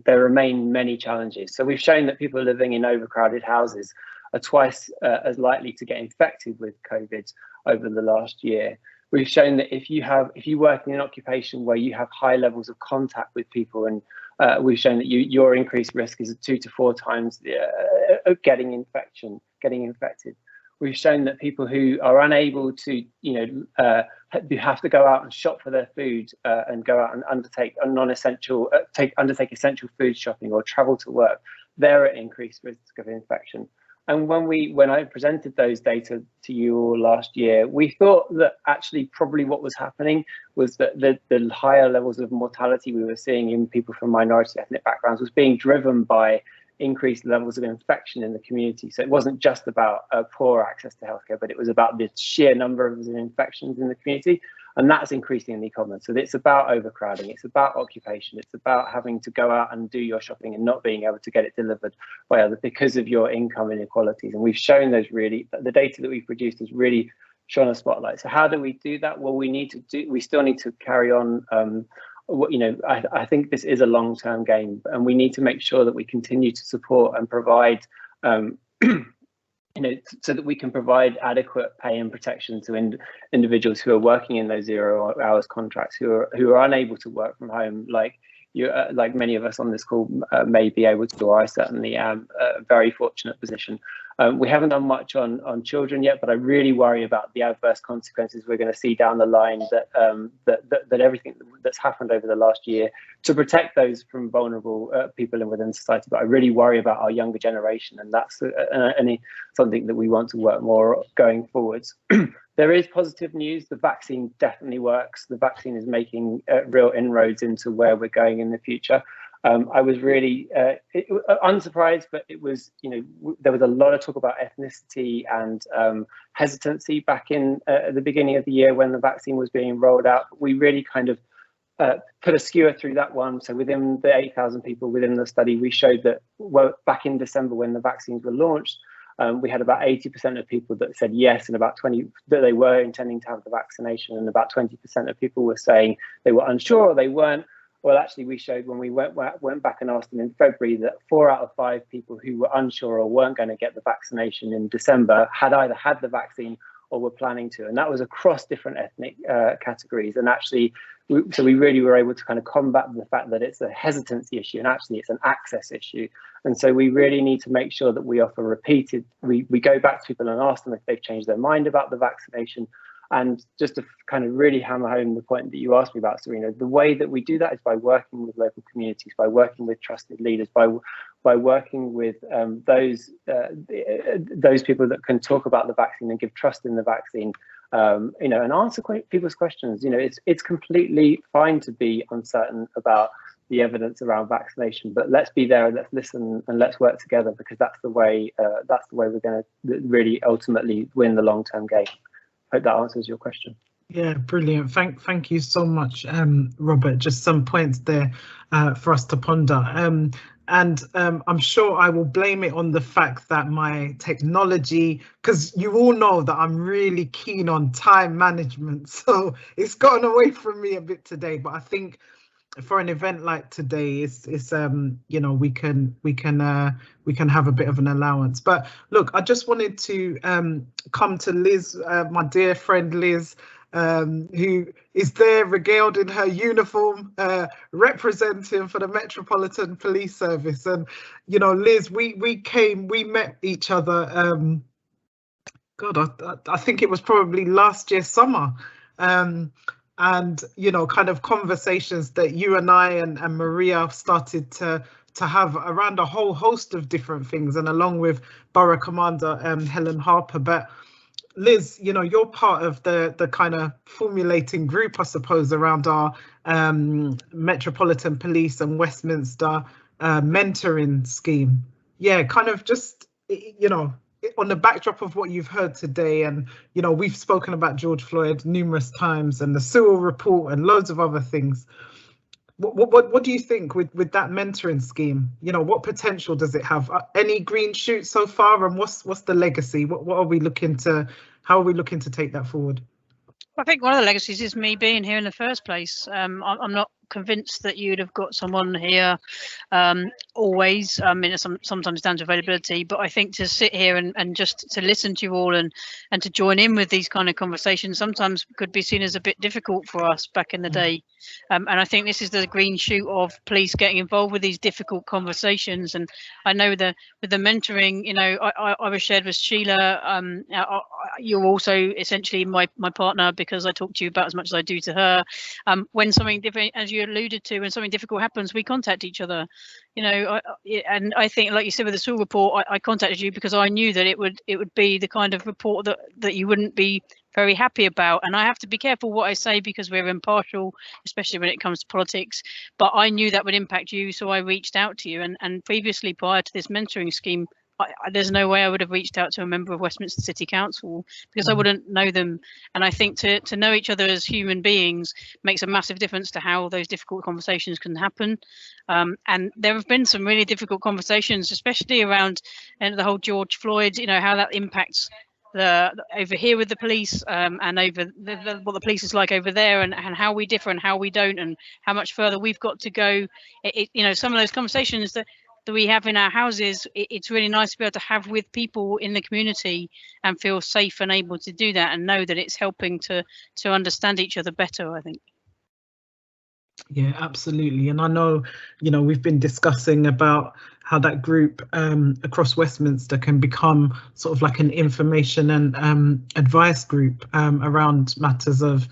there remain many challenges. So we've shown that people living in overcrowded houses are twice as likely to get infected with COVID over the last year. We've shown that if you work in an occupation where you have high levels of contact with people, and we've shown that your increased risk is 2 to 4 times getting infected. We've shown that people who are unable to, have to go out and shop for their food and go out and undertake essential food shopping or travel to work, they're at increased risk of infection. And when I presented those data to you all last year, we thought that actually probably what was happening was that the higher levels of mortality we were seeing in people from minority ethnic backgrounds was being driven by increased levels of infection in the community. So it wasn't just about poor access to healthcare, but it was about the sheer number of infections in the community. and that's increasingly common. So it's about overcrowding, it's about occupation, it's about having to go out and do your shopping and not being able to get it delivered by others because of your income inequalities. And we've shown those really, the data that we've produced has really shone a spotlight. So how do we do that? Well, we still need to carry on. I think this is a long-term game, and we need to make sure that we continue to support and provide so that we can provide adequate pay and protection to individuals who are working in those 0 hours contracts, who are unable to work from home, like many of us on this call may be able to, or I certainly am, a very fortunate position. We haven't done much on children yet, but I really worry about the adverse consequences we're going to see down the line, that everything that's happened over the last year to protect those from vulnerable people within society. But I really worry about our younger generation, and that's something that we want to work more going forwards. There is positive news. The vaccine definitely works. The vaccine is making real inroads into where we're going in the future. I was really unsurprised, but it was, there was a lot of talk about ethnicity and hesitancy back in at the beginning of the year when the vaccine was being rolled out. We really kind of put a skewer through that one. So within the 8,000 people within the study, we showed that back in December when the vaccines were launched, we had about 80% of people that said yes, and about 20% that they were intending to have the vaccination, and about 20% of people were saying they were unsure or they weren't. Well, actually, we showed when we went back and asked them in February that 4 out of 5 people who were unsure or weren't going to get the vaccination in December had either had the vaccine or were planning to, and that was across different ethnic categories. And actually, so we really were able to kind of combat the fact that it's a hesitancy issue, and actually it's an access issue. And so we really need to make sure that we offer repeated, we go back to people and ask them if they've changed their mind about the vaccination. And just to kind of really hammer home the point that you asked me about, Serena, the way that we do that is by working with local communities, by working with trusted leaders, by working with those people that can talk about the vaccine and give trust in the vaccine, and answer people's questions. It's completely fine to be uncertain about the evidence around vaccination, but let's be there and let's listen and let's work together, because that's the way we're going to really ultimately win the long-term game. Hope that answers your question. Yeah, brilliant. Thank you so much, Robert. Just some points there for us to ponder. I'm sure I will blame it on the fact that my technology, because you all know that I'm really keen on time management, so it's gotten away from me a bit today. But I think for an event like today, it's we can have a bit of an allowance. But look, I just wanted to come to Liz, my dear friend Liz, who is there regaled in her uniform, representing for the Metropolitan Police Service. And Liz, we met each other. I think it was probably last year summer. And kind of conversations that you and I and Maria started to have around a whole host of different things, and along with Borough Commander Helen Harper. But Liz, you're part of the kind of formulating group, I suppose, around our Metropolitan Police and Westminster mentoring scheme. Yeah, kind of just, on the backdrop of what you've heard today, and we've spoken about George Floyd numerous times, and the Sewell report, and loads of other things. What do you think with that mentoring scheme? What potential does it have? Any green shoots so far, and what's the legacy? How are we looking to take that forward? I think one of the legacies is me being here in the first place. I'm not convinced that you'd have got someone here always. I mean, it's sometimes down to availability, but I think to sit here and just to listen to you all and to join in with these kind of conversations sometimes could be seen as a bit difficult for us back in the day. And I think this is the green shoot of police getting involved with these difficult conversations. And I know with the mentoring, I was shared with Sheila. You're also essentially my partner, because I talk to you about as much as I do to her. When something different, as you alluded to, when something difficult happens, we contact each other. And I think, like you said with the Sewell report, I contacted you because I knew that it would be the kind of report that you wouldn't be very happy about. And I have to be careful what I say, because we're impartial, especially when it comes to politics. But I knew that would impact you, so I reached out to you. And previously, prior to this mentoring scheme, there's no way I would have reached out to a member of Westminster City Council because I wouldn't know them. And I think to know each other as human beings makes a massive difference to how those difficult conversations can happen. And there have been some really difficult conversations, especially around the whole George Floyd, how that impacts over here with the police, and over what the police is like over there, and how we differ and how we don't, and how much further we've got to go. Some of those conversations that we have in our houses, it's really nice to be able to have with people in the community and feel safe and able to do that and know that it's helping to understand each other better, I think. Yeah, absolutely. And I know, we've been discussing about how that group across Westminster can become sort of like an information and advice group around matters of,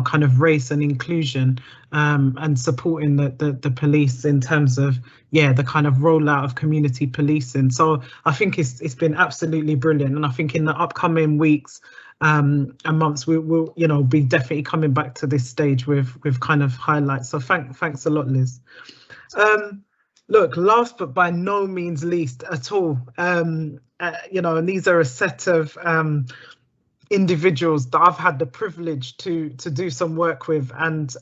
kind of race and inclusion, and supporting the police in terms of, the kind of rollout of community policing. So I think it's been absolutely brilliant. And I think in the upcoming weeks and months, we'll be definitely coming back to this stage with kind of highlights. So thanks a lot, Liz. Look, last but by no means least at all, and these are a set of individuals that I've had the privilege to do some work with. And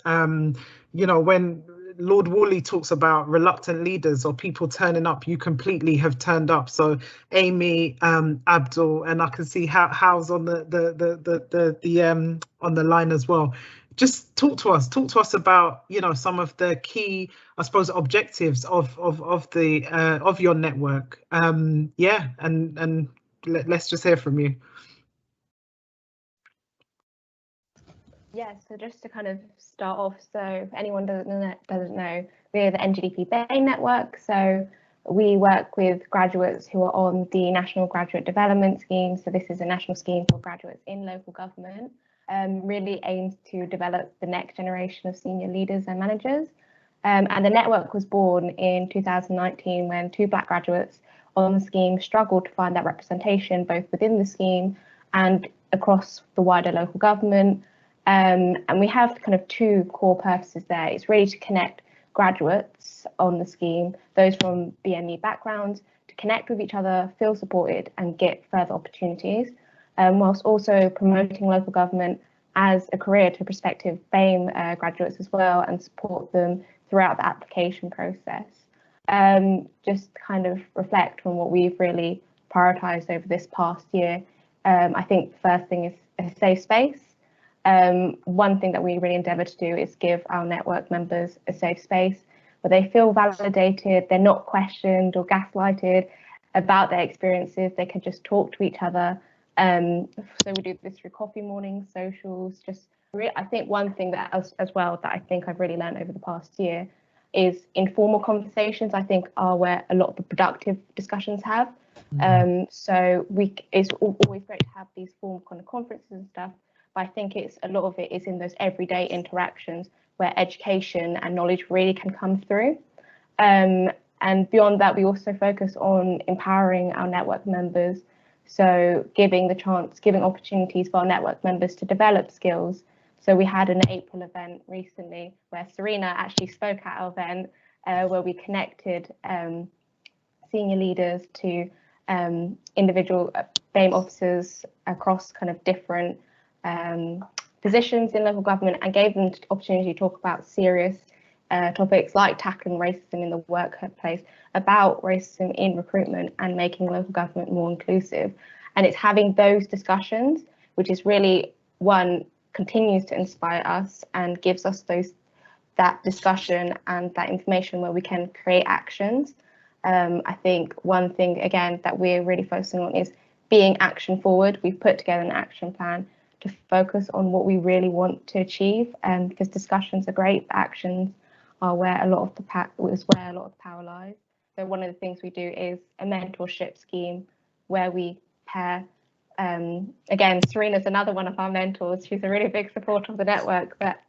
when Lord Worley talks about reluctant leaders or people turning up, you completely have turned up. So Amy, Abdul, and I can see Hal's on the on the line as well. Just talk to us about some of the key, I suppose, objectives of your network. And let's just hear from you. Yeah, so just to kind of start off, so if anyone doesn't know, we're the NGDP Bay network. So we work with graduates who are on the National Graduate Development Scheme. So this is a national scheme for graduates in local government. Really aims to develop the next generation of senior leaders and managers. And the network was born in 2019 when 2 Black graduates on the scheme struggled to find that representation both within the scheme and across the wider local government. And we have kind of 2 core purposes there. It's really to connect graduates on the scheme, those from BME backgrounds, to connect with each other, feel supported and get further opportunities, whilst also promoting local government as a career to prospective BAME graduates as well, and support them throughout the application process. Just to kind of reflect on what we've really prioritised over this past year, I think the first thing is a safe space. One thing that we really endeavour to do is give our network members a safe space where they feel validated, they're not questioned or gaslighted about their experiences, they can just talk to each other. So we do this through coffee mornings, socials, I think one thing that as well that I think I've really learned over the past year is informal conversations, I think, are where a lot of the productive discussions have. So it's always great to have these formal kind of conferences and stuff, but I think a lot of it is in those everyday interactions where education and knowledge really can come through. And beyond that, we also focus on empowering our network members. So giving opportunities for our network members to develop skills. So we had an April event recently where Serena actually spoke at our event, where we connected senior leaders to individual BAME officers across kind of different positions in local government, and gave them the opportunity to talk about serious topics like tackling racism in the workplace, about racism in recruitment, and making local government more inclusive. And it's having those discussions, which is really, one, continues to inspire us and gives us that discussion and that information where we can create actions. I think one thing, again, that we're really focusing on is being action forward. We've put together an action plan to focus on what we really want to achieve, because discussions are great, but actions are where a lot of the power lies. So one of the things we do is a mentorship scheme where we pair, again, Serena's another one of our mentors. She's a really big supporter of the network, but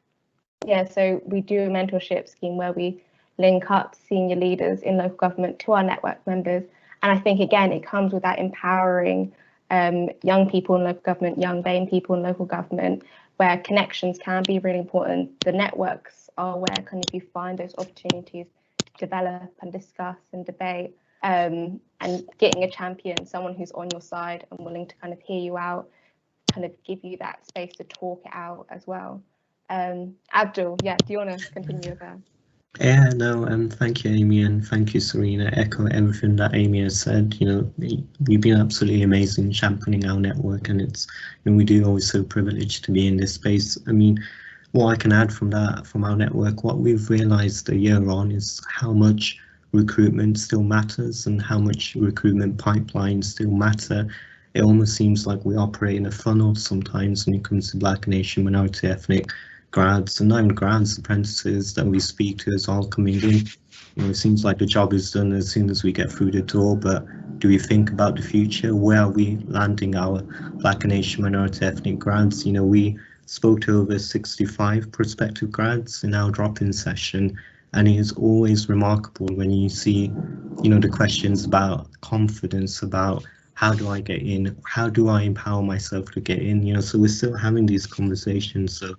yeah, so we do a mentorship scheme where we link up senior leaders in local government to our network members. And I think, again, it comes with that empowering young people in local government, young BAME people in local government, where connections can be really important. The networks are where kind of you find those opportunities to develop and discuss and debate. and getting a champion, someone who's on your side and willing to kind of hear you out, kind of give you that space to talk it out as well. Abdul, yeah, do you want to continue with that? Yeah, no, thank you, Amy, and thank you, Serena. Echo everything that Amy has said. You know, you've been absolutely amazing championing our network, and we do always so privileged to be in this space. I mean, what I can add from that, from our network, what we've realised a year on is how much recruitment still matters and how much recruitment pipelines still matter. It almost seems like we operate in a funnel sometimes when it comes to Black and Asian minority ethnic grads, and not even grads, apprentices that we speak to is all coming in. You know, it seems like the job is done as soon as we get through the door, but do we think about the future? Where are we landing our Black and Asian minority ethnic grads? You know, we spoke to over 65 prospective grads in our drop-in session, and it is always remarkable when you see, you know, the questions about confidence, about how do I get in? How do I empower myself to get in? You know, so we're still having these conversations. So,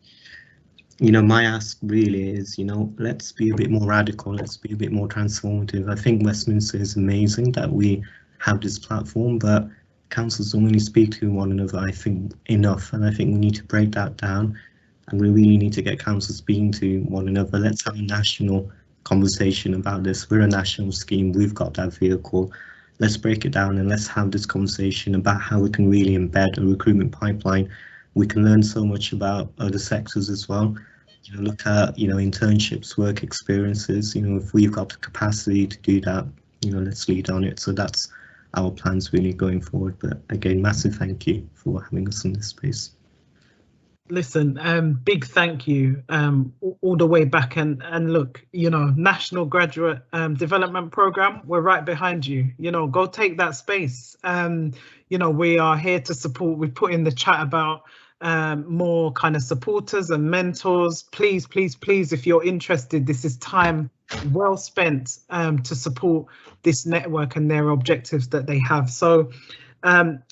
you know, my ask really is, you know, let's be a bit more radical. Let's be a bit more transformative. I think Westminster is amazing that we have this platform, but councils don't really speak to one another, I think, enough. And I think we need to break that down. And we really need to get councils speaking to one another. Let's have a national conversation about this. We're a national scheme. We've got that vehicle. Let's break it down and let's have this conversation about how we can really embed a recruitment pipeline. We can learn so much about other sectors as well. You know, look at, you know, internships, work experiences. You know, if we've got the capacity to do that, you know, let's lead on it. So that's our plans really going forward. But again, massive thank you for having us in this space. Listen, big thank you all the way back, and look, you know, National Graduate Development Programme, we're right behind you. You know, go take that space. You know, we are here to support. We put in the chat about more kind of supporters and mentors. Please, please, please, if you're interested, this is time well spent to support this network and their objectives that they have. So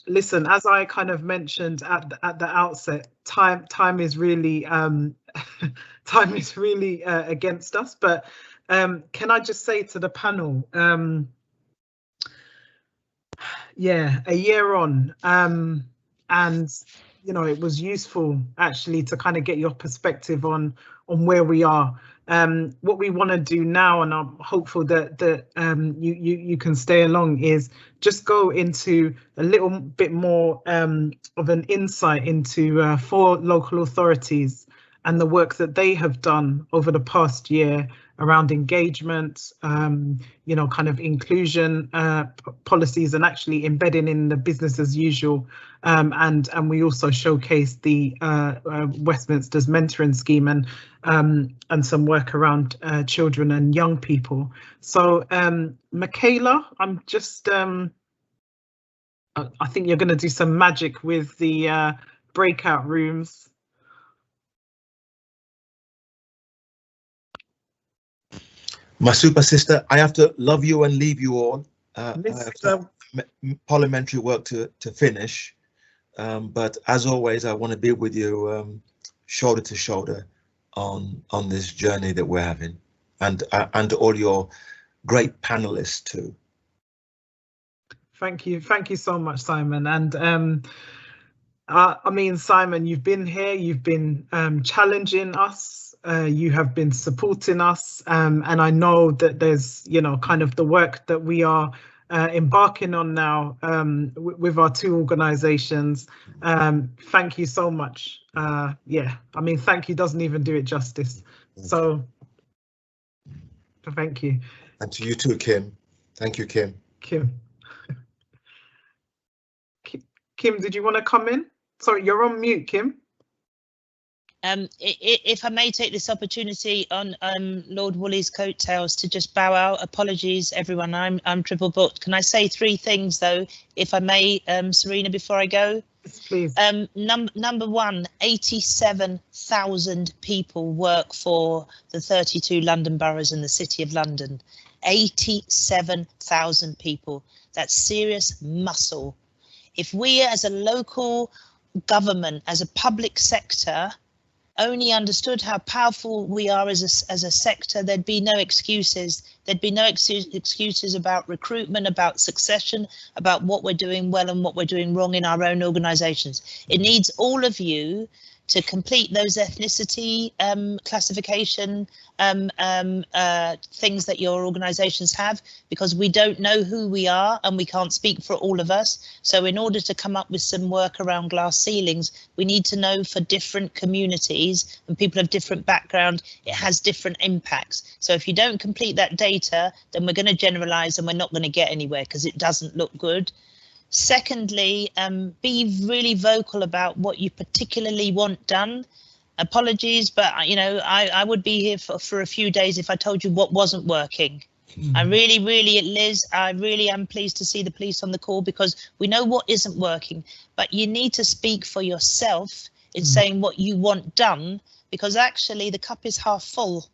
listen, as I kind of mentioned at the outset, time is really time is really against us. But can I just say to the panel, yeah, a year on, and you know, it was useful actually to kind of get your perspective on where we are. What we want to do now, and I'm hopeful that you can stay along, is just go into a little bit more of an insight into 4 local authorities and the work that they have done over the past year around engagement, you know, kind of inclusion policies, and actually embedding in the business as usual. And we also showcased the Westminster's mentoring scheme and some work around children and young people. So Michaela, I'm just I think you're going to do some magic with the breakout rooms. My super sister, I have to love you and leave you all. I have some parliamentary work to finish, but as always, I want to be with you shoulder to shoulder on this journey that we're having, and all your great panelists too. Thank you so much, Simon. And I mean, Simon, you've been here, you've been challenging us. You have been supporting us, and I know that there's, you know, kind of the work that we are embarking on now with our 2 organisations. Thank you so much. Yeah, I mean, thank you doesn't even do it justice. So thank you. And to you too, Kim. Thank you, Kim. Kim, did you want to come in? Sorry, you're on mute, Kim. If I may take this opportunity on Lord Woolley's coattails to just bow out. Apologies, everyone. I'm triple booked. Can I say 3 things though, if I may, Serena, before I go? Yes, please. Number 1, 87,000 people work for the 32 London boroughs in the City of London. 87,000 people. That's serious muscle. If we as a local government, as a public sector, only understood how powerful we are as a sector, there'd be no excuses. There'd be no excuses about recruitment, about succession, about what we're doing well and what we're doing wrong in our own organisations. It needs all of you to complete those ethnicity classification things that your organisations have, because we don't know who we are and we can't speak for all of us. So in order to come up with some work around glass ceilings, we need to know for different communities and people of different background, it has different impacts. So if you don't complete that data, then we're going to generalise and we're not going to get anywhere because it doesn't look good. Secondly, be really vocal about what you particularly want done. Apologies, but I would be here for a few days if I told you what wasn't working. I really, Liz, I really am pleased to see the police on the call, because we know what isn't working, but you need to speak for yourself in saying what you want done, because actually the cup is half full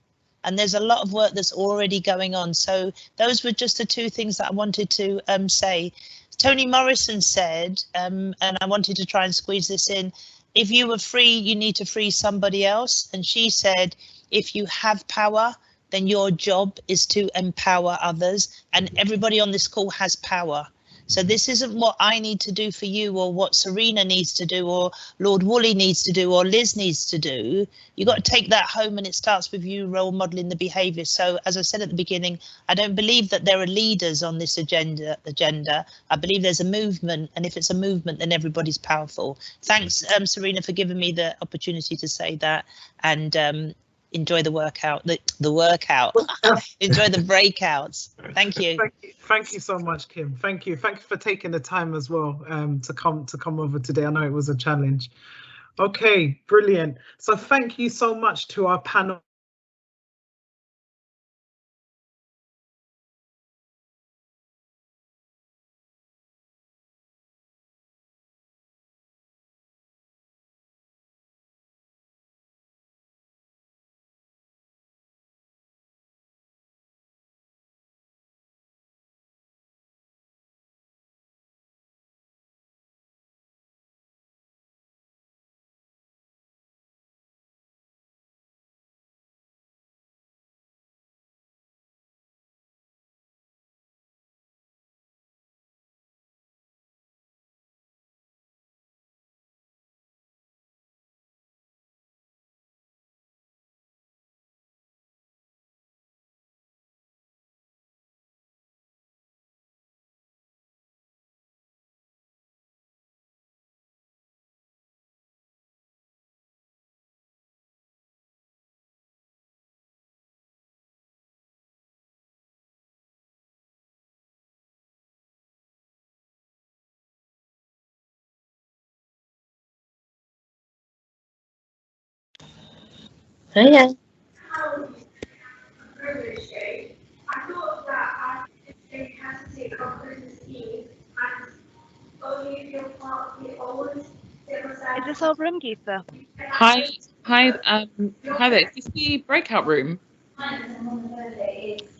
and there's a lot of work that's already going on. So those were just the two things that I wanted to say. Toni Morrison said, and I wanted to try and squeeze this in, if you were free, you need to free somebody else. And she said, if you have power, then your job is to empower others, and everybody on this call has power. So this isn't what I need to do for you, or what Serena needs to do, or Lord Woolley needs to do, or Liz needs to do. You've got to take that home, and it starts with you role modelling the behaviour. So as I said at the beginning, I don't believe that there are leaders on this agenda. I believe there's a movement, and if it's a movement, then everybody's powerful. Thanks, Serena, for giving me the opportunity to say that, and enjoy the workout, the workout. Enjoy the breakouts. Thank you. Thank you so much, Kim. Thank you for taking the time as well to come over today. I know it was a challenge. Okay, brilliant. So thank you so much to our panel. Yeah. I thought that you had to take Competence Scheme and only if you're part of the old civil service. Is this our room, Geetha? Hi there. Is this the breakout room?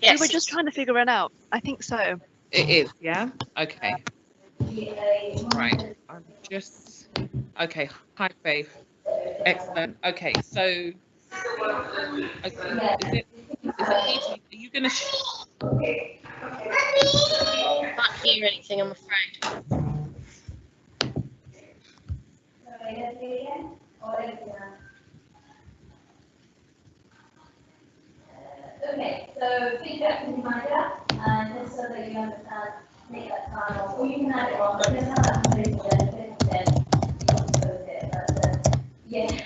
Yes. We were just trying to figure it out. I think so. It is, yeah? Okay. Right. I'm just... Okay. Hi, Faith. Excellent. Okay, so... Okay. Is it easy? Are you going to... I can't hear anything, I'm afraid. Okay, so feedback from the manager, and just so that you understand, make that time off, or you can add it on, but there's not that many yeah.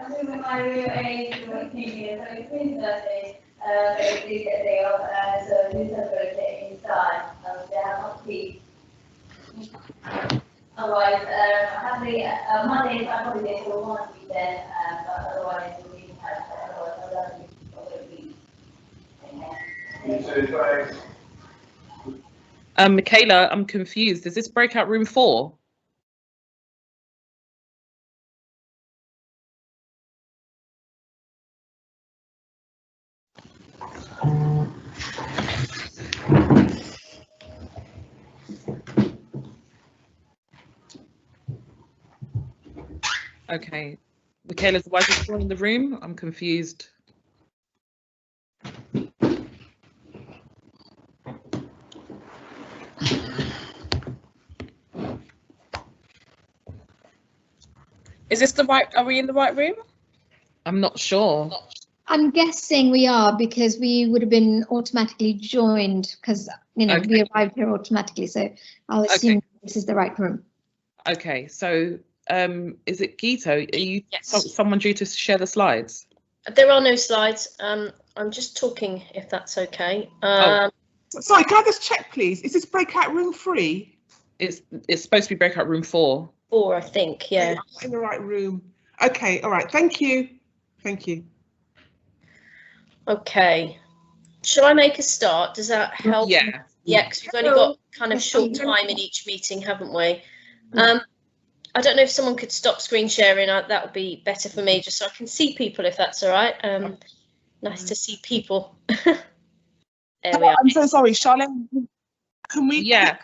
I'm doing my real age, so it's been Thursday, they do get a day off, so this is Thursday inside, they have not peak. Otherwise, Monday, I probably get to one week then, but otherwise, we have another week. Michaela, I'm confused. Is this breakout room 4? Okay. Michaela's why is in the room? I'm confused. Is this the right? Are we in the right room? I'm not sure. I'm guessing we are because we would have been automatically joined because we arrived here automatically. So I'll assume this is the right room. Okay, so is it Gito? Are you someone due to share the slides? There are no slides. I'm just talking, if that's okay. Sorry, can I just check, please? Is this breakout room 3? It's supposed to be breakout room 4. 4, I think. Yeah. In the right room. Okay. All right. Thank you. Thank you. Okay. Shall I make a start? Does that help? Yeah. Yeah, because we've only got kind of short time in each meeting, haven't we? I don't know if someone could stop screen sharing. That would be better for me, just so I can see people, if that's all right. Nice to see people. There we are. I'm so sorry, Charlotte. Can we? Yeah.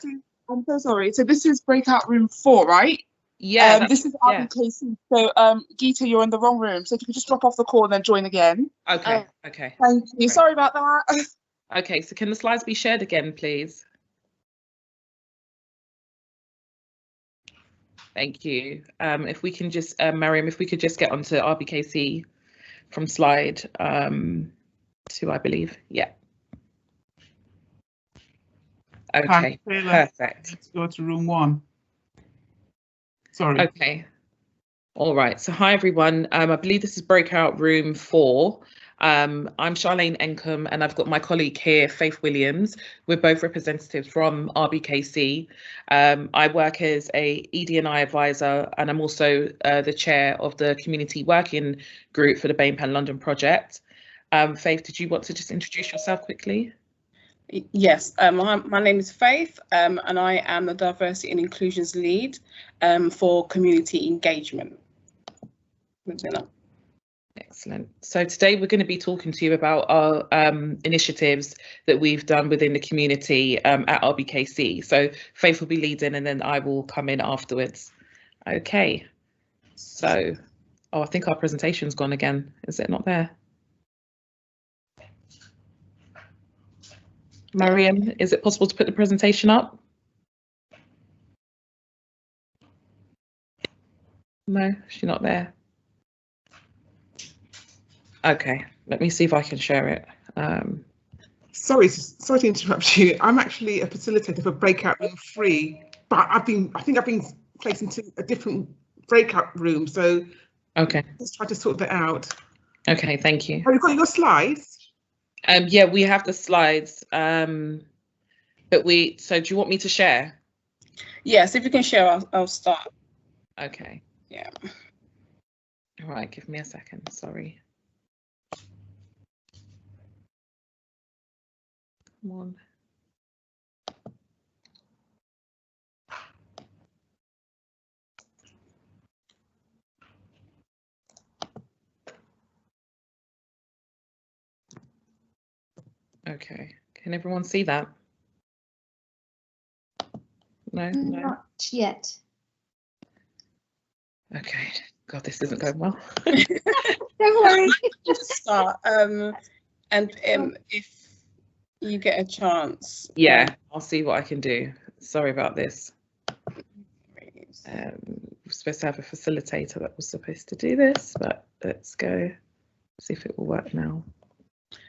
I'm so sorry. So this is breakout room 4, right? Yeah. This is RBKC. So Gita, you're in the wrong room. So if you could just drop off the call and then join again. Okay. Okay. Thank you. Great. Sorry about that. Okay. So can the slides be shared again, please? Thank you. If we can just, Mariam, if we could just get onto RBKC from slide 2, I believe. Yeah. Okay, perfect. Let's go to room 1. Sorry. Okay. All right. So hi, everyone. I believe this is breakout room 4. I'm Charlene Encombe, and I've got my colleague here, Faith Williams. We're both representatives from RBKC. I work as a ED&I advisor, and I'm also the chair of the community working group for the BainPan London project. Faith, did you want to just introduce yourself quickly? Yes, my name is Faith, and I am the Diversity and Inclusions Lead for community engagement. Excellent. So today we're going to be talking to you about our initiatives that we've done within the community at RBKC. So Faith will be leading and then I will come in afterwards. Okay, so, I think our presentation's gone again. Is it not there? Mariam, is it possible to put the presentation up? No, she's not there. Okay, let me see if I can share it. Sorry to interrupt you. I'm actually a facilitator for breakout room 3, but I think I've been placed into a different breakout room. So okay, let's try to sort that out. Okay, thank you. Have you got your slides? Yeah, we have the slides, but so do you want me to share? Yes, if you can share, I'll start. Okay. Yeah. All right, give me a second, sorry. Come on. Okay, can everyone see that? No? Not yet. Okay, God, this isn't going well. Don't worry. Just start. And if you get a chance. Yeah, I'll see what I can do. Sorry about this. We're supposed to have a facilitator that was supposed to do this, but let's go see if it will work now.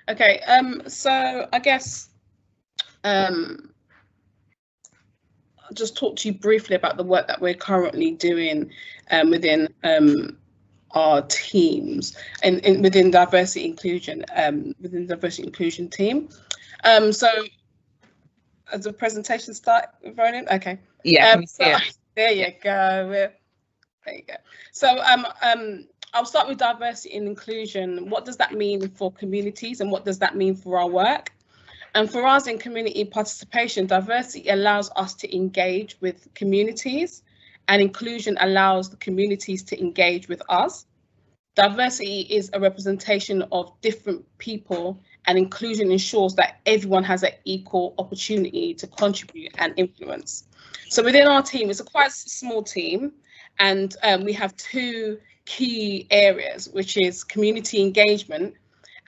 Okay, so I guess I'll just talk to you briefly about the work that we're currently doing within our teams and within diversity inclusion, within the diversity inclusion team. So as the presentation start, Ronan? Okay. Yeah, there you go. There you go. So I'll start with diversity and inclusion. What does that mean for communities and what does that mean for our work? And for us in community participation, diversity allows us to engage with communities and inclusion allows the communities to engage with us. Diversity is a representation of different people and inclusion ensures that everyone has an equal opportunity to contribute and influence. So within our team, it's a quite small team And we have two key areas, which is community engagement,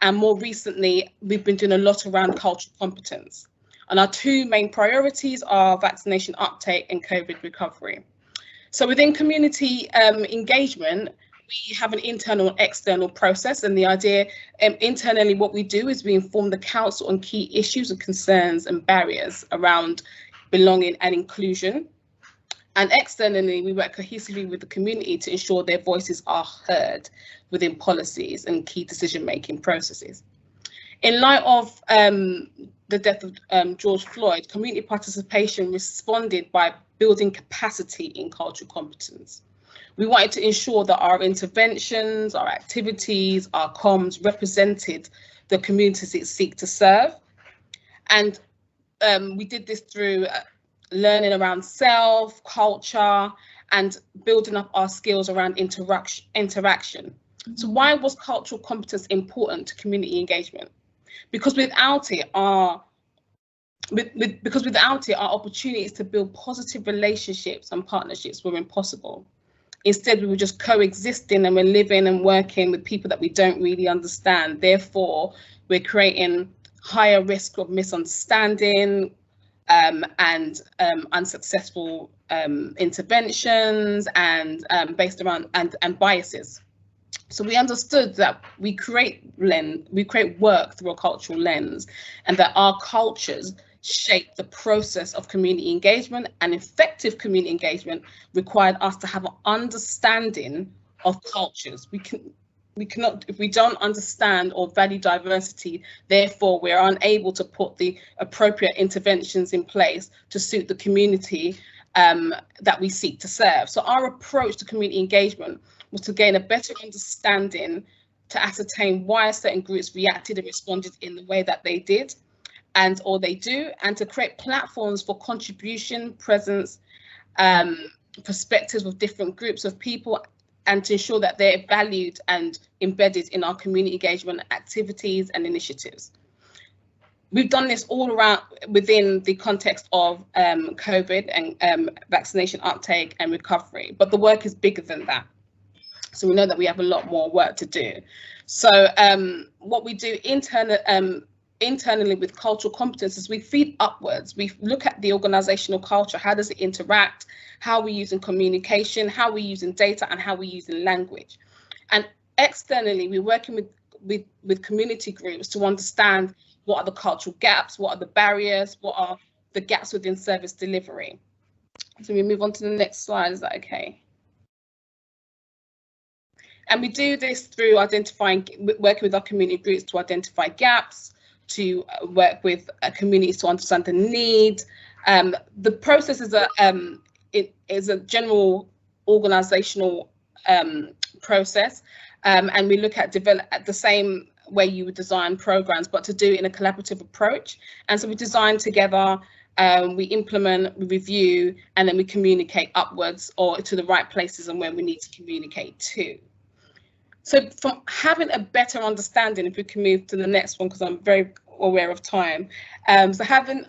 and more recently, we've been doing a lot around cultural competence. And our two main priorities are vaccination uptake and COVID recovery. So within community engagement, we have an internal and external process, and the idea internally, what we do is we inform the council on key issues and concerns and barriers around belonging and inclusion. And externally, we work cohesively with the community to ensure their voices are heard within policies and key decision-making processes. In light of the death of George Floyd, community participation responded by building capacity in cultural competence. We wanted to ensure that our interventions, our activities, our comms represented the communities it seeks to serve. And we did this through learning around self, culture, and building up our skills around interaction. So why was cultural competence important to community engagement? Because without it, our opportunities to build positive relationships and partnerships were impossible. Instead, we were just coexisting and we're living and working with people that we don't really understand. Therefore, we're creating higher risk of misunderstanding and unsuccessful interventions and based around and biases. So we understood that we create work through a cultural lens, and that our cultures shape the process of community engagement, and effective community engagement required us to have an understanding of cultures. We cannot, if we don't understand or value diversity, therefore we're unable to put the appropriate interventions in place to suit the community that we seek to serve. So our approach to community engagement was to gain a better understanding, to ascertain why certain groups reacted and responded in the way that they did or they do, and to create platforms for contribution, presence, perspectives of different groups of people, and to ensure that they're valued and embedded in our community engagement activities and initiatives. We've done this all around within the context of COVID and vaccination uptake and recovery, but the work is bigger than that. So we know that we have a lot more work to do. So what we do internally with cultural competence is we feed upwards. We look at the organizational culture. How does it interact? How are we using communication? How are we using data? And how are we using language? And externally, we're working with community groups to understand what are the cultural gaps, what are the barriers, what are the gaps within service delivery. So we move on to the next slide. Is that okay? And we do this through working with our community groups to identify gaps, to work with communities to understand the need. The process is a general organizational process, and we look at the same way you would design programs, but to do it in a collaborative approach. And so we design together, we implement, we review, and then we communicate upwards or to the right places and where we need to communicate to. So from having a better understanding, if we can move to the next one, because I'm very aware of time. So having,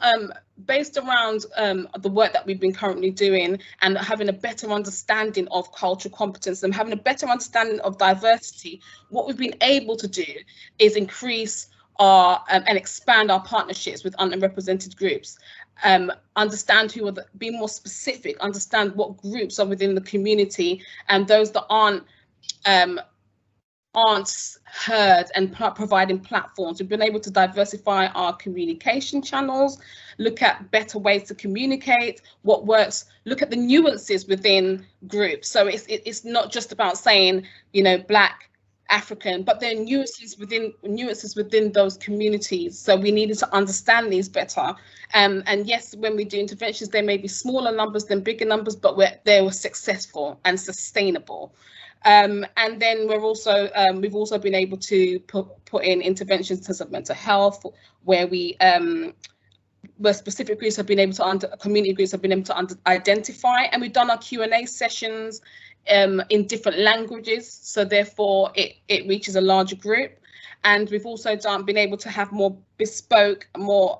based around the work that we've been currently doing and having a better understanding of cultural competence and having a better understanding of diversity, what we've been able to do is increase our and expand our partnerships with underrepresented groups. Understand who are be more specific, understand what groups are within the community and those that aren't heard, and providing platforms. We've been able to diversify our communication channels, look at better ways to communicate, what works, look at the nuances within groups. So it's not just about saying, you know, Black, African, but there are nuances within those communities. So we needed to understand these better. And yes, when we do interventions, there may be smaller numbers than bigger numbers, but they were successful and sustainable. And then we've also been able to put in interventions in terms of mental health, where where specific groups have been able to community groups have been able to identify, and we've done our Q&A sessions in different languages, so therefore it reaches a larger group. And we've also been able to have more bespoke, more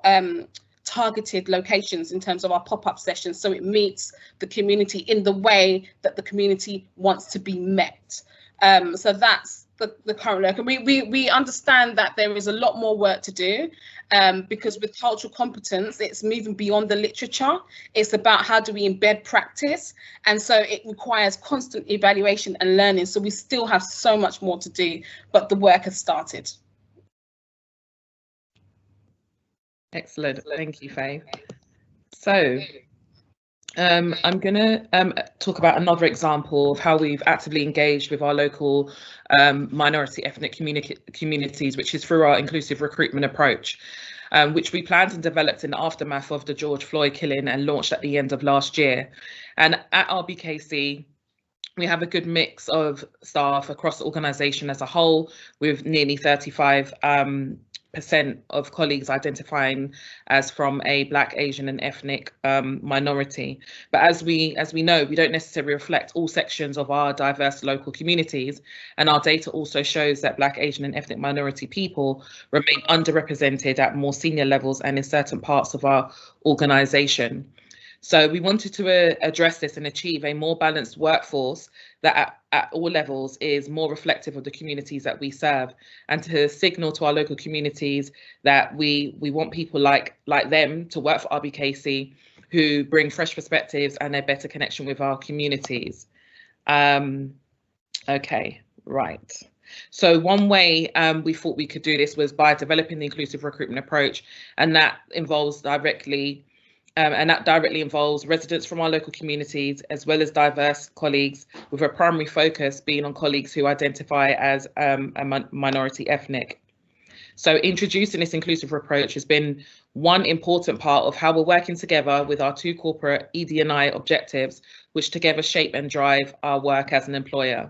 targeted locations in terms of our pop-up sessions, so it meets the community in the way that the community wants to be met. So that's the current work, and we understand that there is a lot more work to do, because with cultural competence, it's moving beyond the literature. It's about how do we embed practice, and so it requires constant evaluation and learning. So we still have so much more to do, but the work has started. Excellent, thank you, Faye. So I'm going to talk about another example of how we've actively engaged with our local minority ethnic communities, which is through our inclusive recruitment approach, which we planned and developed in the aftermath of the George Floyd killing and launched at the end of last year. And at RBKC, we have a good mix of staff across the organisation as a whole, with nearly 35% of colleagues identifying as from a Black, Asian and ethnic minority. But as we know, we don't necessarily reflect all sections of our diverse local communities, and our data also shows that Black, Asian and ethnic minority people remain underrepresented at more senior levels and in certain parts of our organisation. So we wanted to address this and achieve a more balanced workforce that at all levels is more reflective of the communities that we serve, and to signal to our local communities that we want people like them to work for RBKC, who bring fresh perspectives and a better connection with our communities. Okay, right. So one way we thought we could do this was by developing the inclusive recruitment approach, and that involves directly involves residents from our local communities, as well as diverse colleagues, with a primary focus being on colleagues who identify as a minority ethnic. So introducing this inclusive approach has been one important part of how we're working together with our two corporate ED&I objectives, which together shape and drive our work as an employer.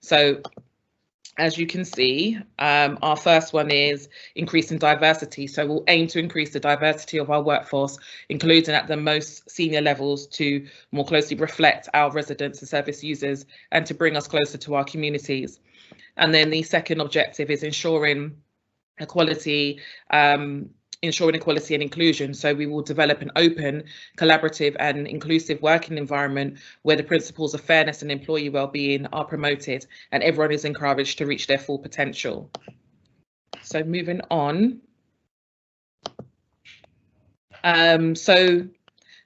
So as you can see, our first one is increasing diversity. So we'll aim to increase the diversity of our workforce, including at the most senior levels, to more closely reflect our residents and service users and to bring us closer to our communities. And then the second objective is ensuring equality and inclusion. So we will develop an open, collaborative and inclusive working environment where the principles of fairness and employee well-being are promoted and everyone is encouraged to reach their full potential. So moving on.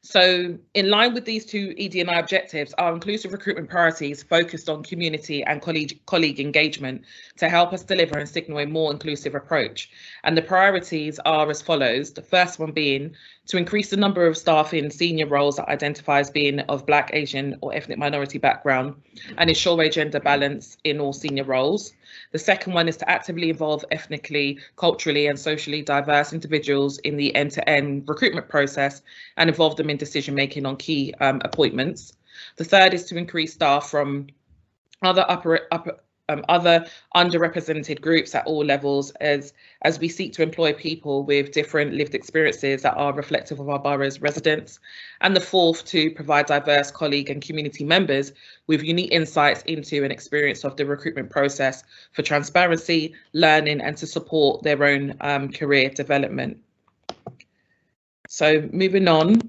So in line with these two ED&I objectives, our inclusive recruitment priorities focused on community and colleague engagement to help us deliver and signal a more inclusive approach. And the priorities are as follows. The first one being to increase the number of staff in senior roles that identify as being of Black, Asian or ethnic minority background and ensure a gender balance in all senior roles. The second one is to actively involve ethnically, culturally and socially diverse individuals in the end-to-end recruitment process and involve them in decision making on key appointments. The third is to increase staff from other underrepresented groups at all levels as we seek to employ people with different lived experiences that are reflective of our borough's residents. And the fourth, to provide diverse colleague and community members with unique insights into and experience of the recruitment process for transparency, learning and to support their own career development. So moving on,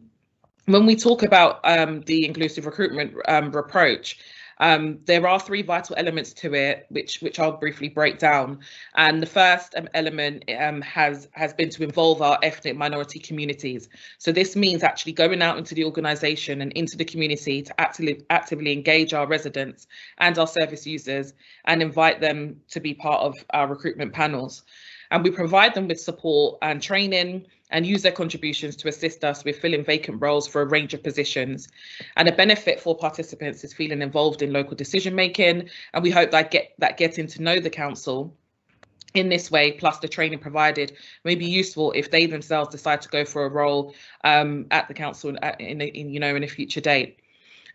when we talk about the inclusive recruitment approach, there are three vital elements to it, which I'll briefly break down. And the first element has been to involve our ethnic minority communities. So this means actually going out into the organisation and into the community to actively engage our residents and our service users and invite them to be part of our recruitment panels. And we provide them with support and training and use their contributions to assist us with filling vacant roles for a range of positions. And a benefit for participants is feeling involved in local decision making, and we hope that getting to know the council in this way, plus the training provided, may be useful if they themselves decide to go for a role at the council in a future date.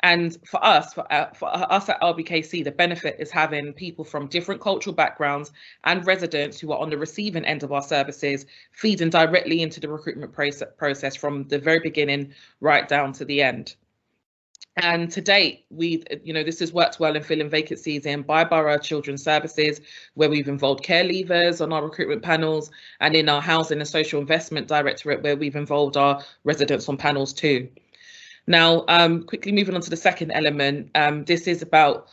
And for us at RBKC, the benefit is having people from different cultural backgrounds and residents who are on the receiving end of our services feeding directly into the recruitment process from the very beginning right down to the end. And to date, this has worked well in filling vacancies in by borough children's services, where we've involved care leavers on our recruitment panels, and in our housing and social investment directorate, where we've involved our residents on panels too. Now, quickly moving on to the second element, this is about,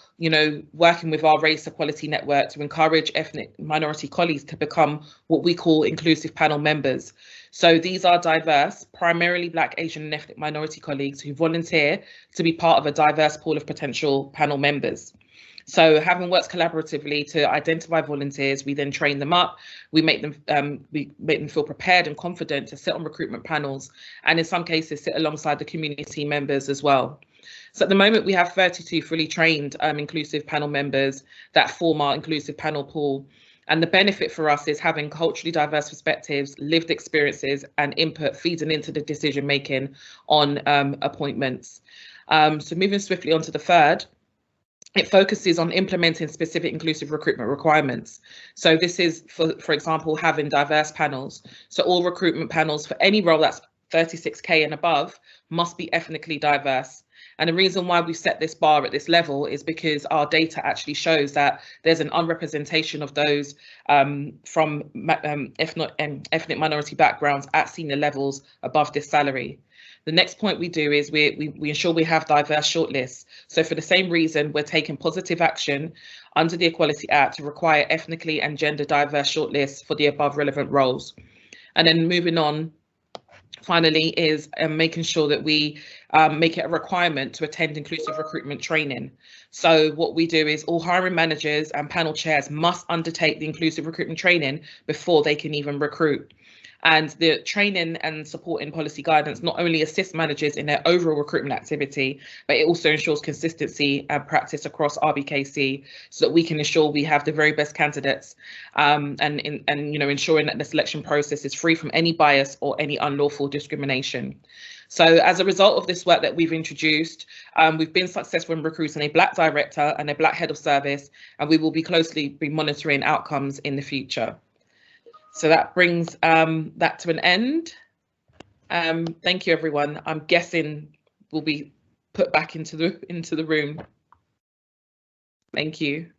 working with our race equality network to encourage ethnic minority colleagues to become what we call inclusive panel members. So these are diverse, primarily Black, Asian and ethnic minority colleagues who volunteer to be part of a diverse pool of potential panel members. So having worked collaboratively to identify volunteers, we then train them up. We make them feel prepared and confident to sit on recruitment panels, and in some cases sit alongside the community members as well. So at the moment we have 32 fully trained inclusive panel members that form our inclusive panel pool. And the benefit for us is having culturally diverse perspectives, lived experiences and input feeding into the decision making on appointments. So moving swiftly on to the third, it focuses on implementing specific inclusive recruitment requirements. So this is, for example, having diverse panels. So all recruitment panels for any role that's 36K and above must be ethnically diverse. And the reason why we set this bar at this level is because our data actually shows that there's an unrepresentation of those from ethnic minority backgrounds at senior levels above this salary. The next point we do is we ensure we have diverse shortlists. So for the same reason, we're taking positive action under the Equality Act to require ethnically and gender diverse shortlists for the above relevant roles. And then moving on, finally, is making sure that we make it a requirement to attend inclusive recruitment training. So what we do is all hiring managers and panel chairs must undertake the inclusive recruitment training before they can even recruit. And the training and supporting policy guidance not only assists managers in their overall recruitment activity, but it also ensures consistency and practice across RBKC so that we can ensure we have the very best candidates and ensuring that the selection process is free from any bias or any unlawful discrimination. So as a result of this work that we've introduced, we've been successful in recruiting a Black director and a Black head of service, and we will be closely monitoring outcomes in the future. So that brings that to an end. Thank you, everyone. I'm guessing we'll be put back into the room. Thank you.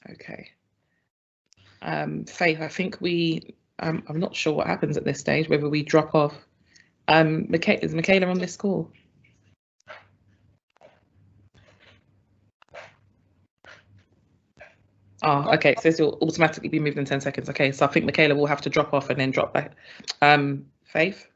Okay. Faith, I think I'm not sure what happens at this stage, whether we drop off. Is Michaela on this call? Oh, okay, so this will automatically be moved in 10 seconds. Okay, so I think Michaela will have to drop off and then drop back. Faith?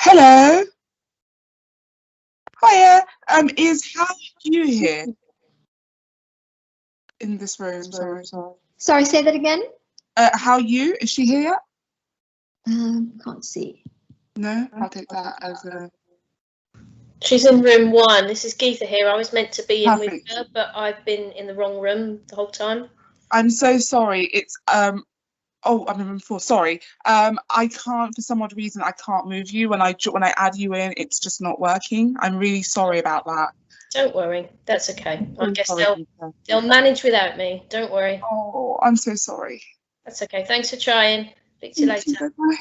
Hello. Hiya. Is How You here in this room? Sorry. Sorry, say that again. How You? Is she here yet? Can't see. No, I'll take that as a. She's in room 1. This is Geetha here. I was meant to be in with Perfect. her, but I've been in the wrong room the whole time. I'm so sorry. It's Oh, I'm in room 4. Sorry. I can't, for some odd reason, I can't move you. When I add you in, it's just not working. I'm really sorry about that. Don't worry, that's okay. I guess Sorry, they'll manage without me. Don't worry. Oh, I'm so sorry. That's okay. Thanks for trying. Speak to you later. Bye.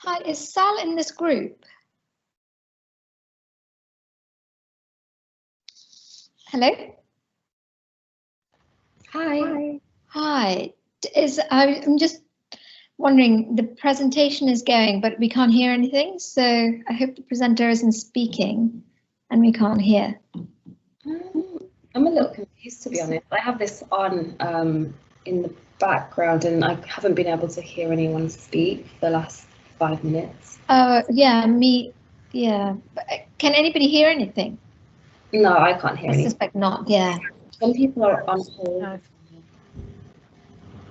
Hi, is Sal in this group? Hello? Hi. Hi. I'm just wondering, the presentation is going, but we can't hear anything. So I hope the presenter isn't speaking and we can't hear. I'm a little confused, to be honest. I have this on in the background and I haven't been able to hear anyone speak for the last 5 minutes. Yeah, me. Yeah. But can anybody hear anything? No, I can't hear anything. I suspect not, yeah. Some people are on hold. No.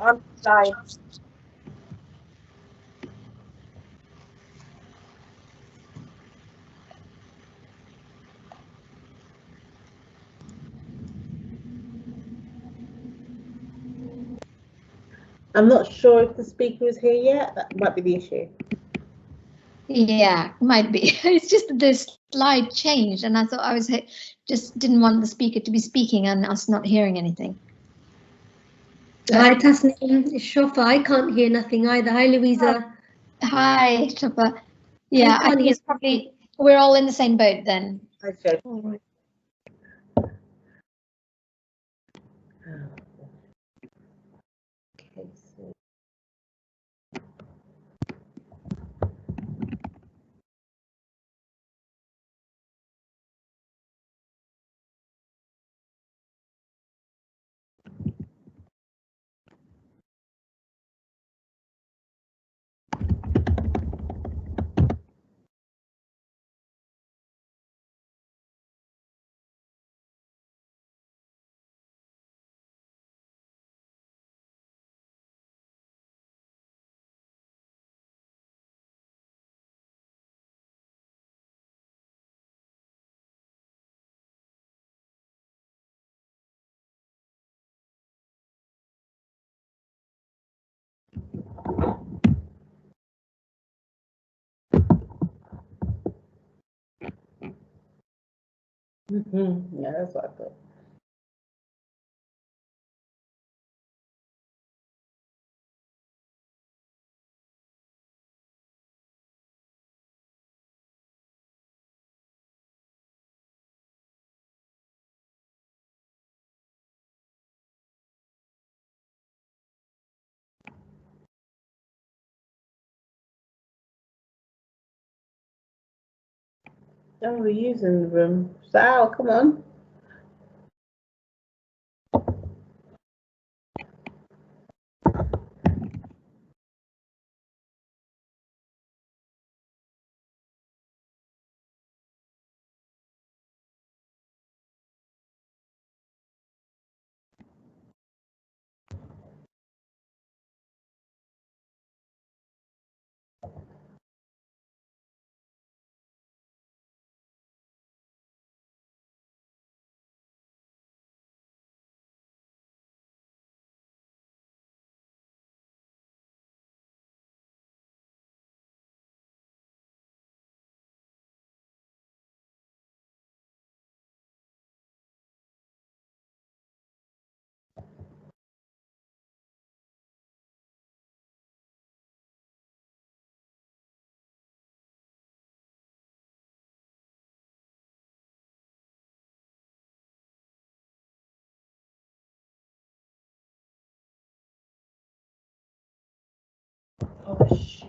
I'm live. I'm not sure if the speaker is here yet. That might be the issue. Yeah, might be. It's just that the slide changed and I thought I was just didn't want the speaker to be speaking and us not hearing anything. Hi, Tasneem. It's Shofa. I can't hear nothing either. Hi, Louisa. Hi, Shofa. Yeah, I think it's probably, we're all in the same boat then. Okay. Yeah, that's what I thought. Oh, we're using the room. Sal, come on. Oh, shit.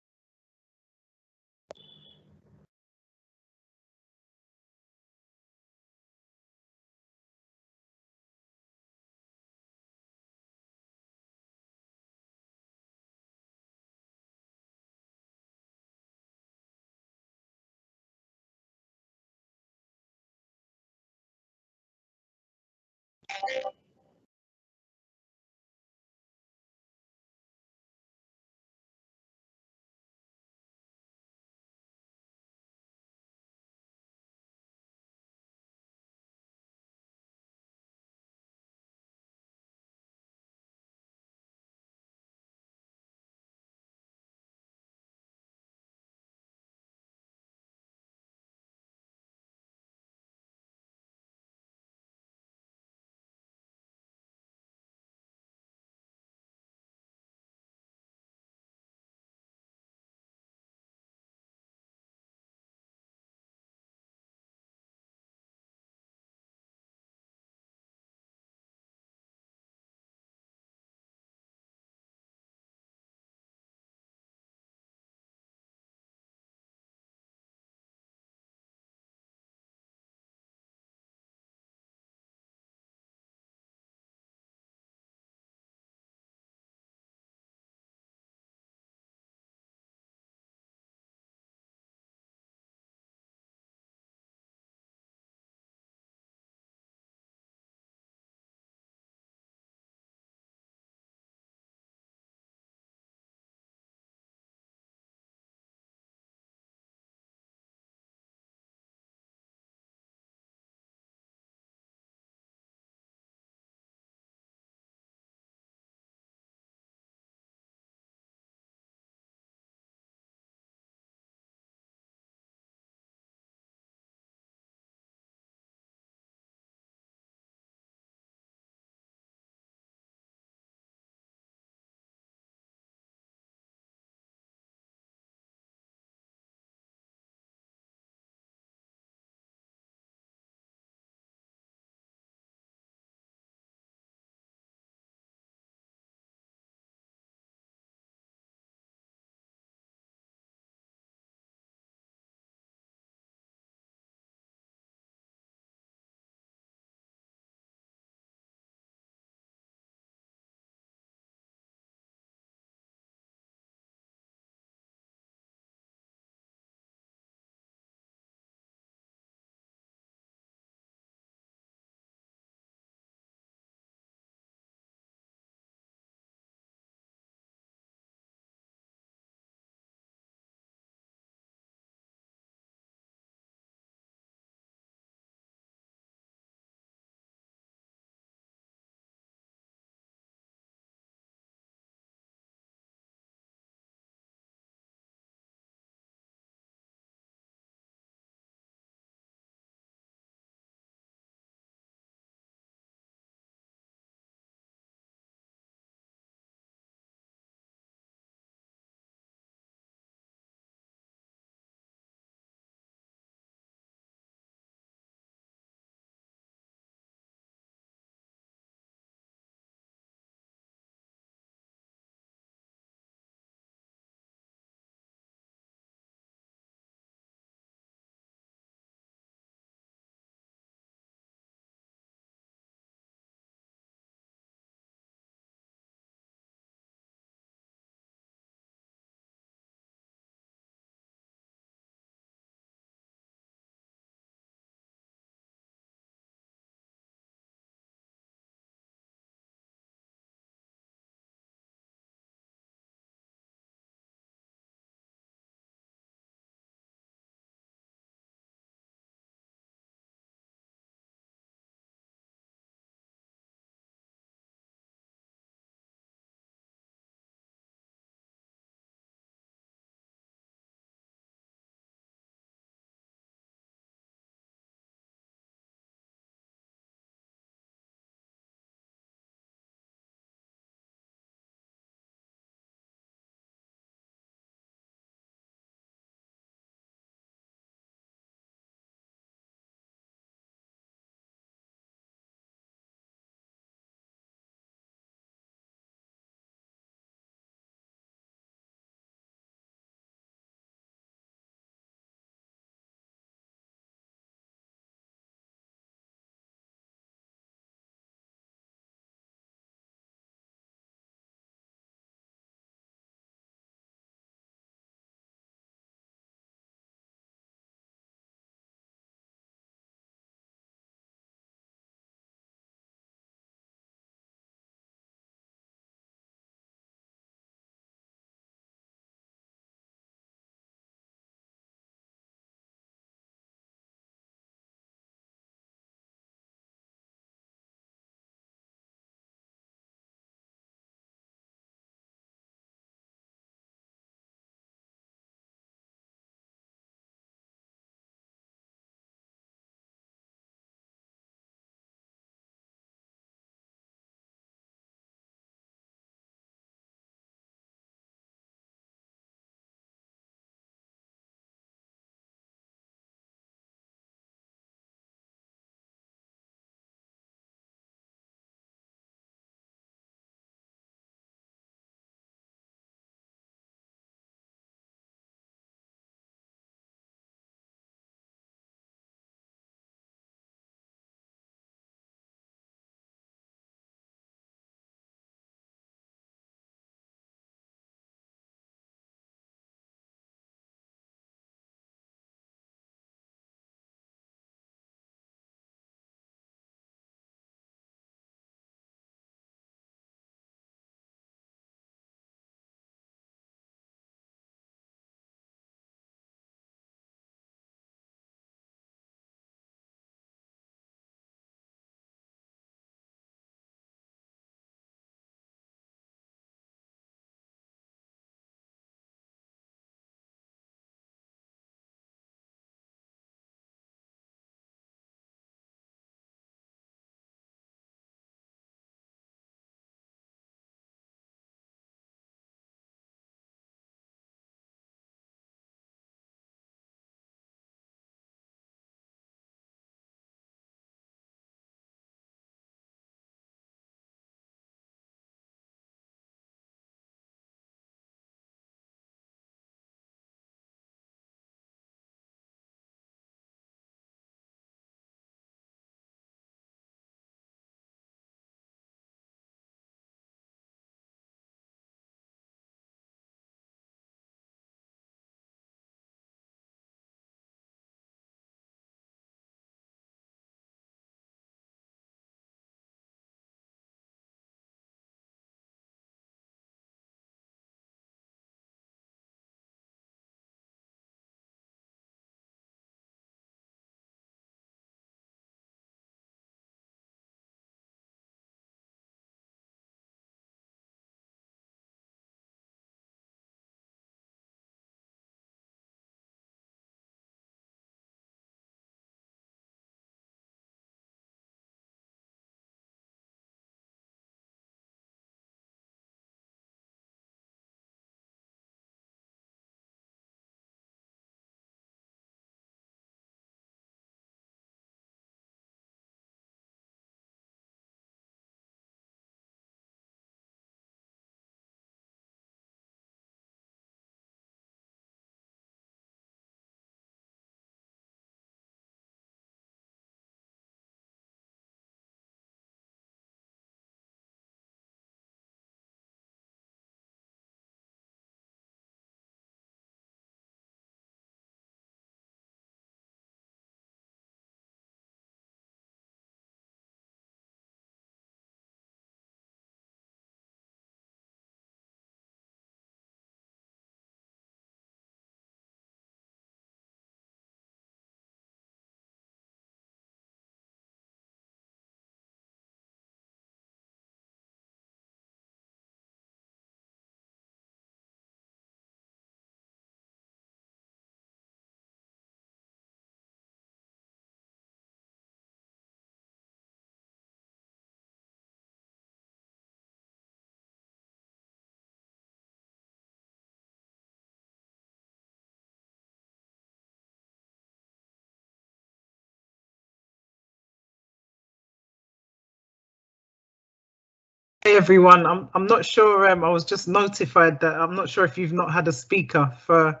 Hey everyone, I'm not sure. I was just notified that I'm not sure if you've not had a speaker for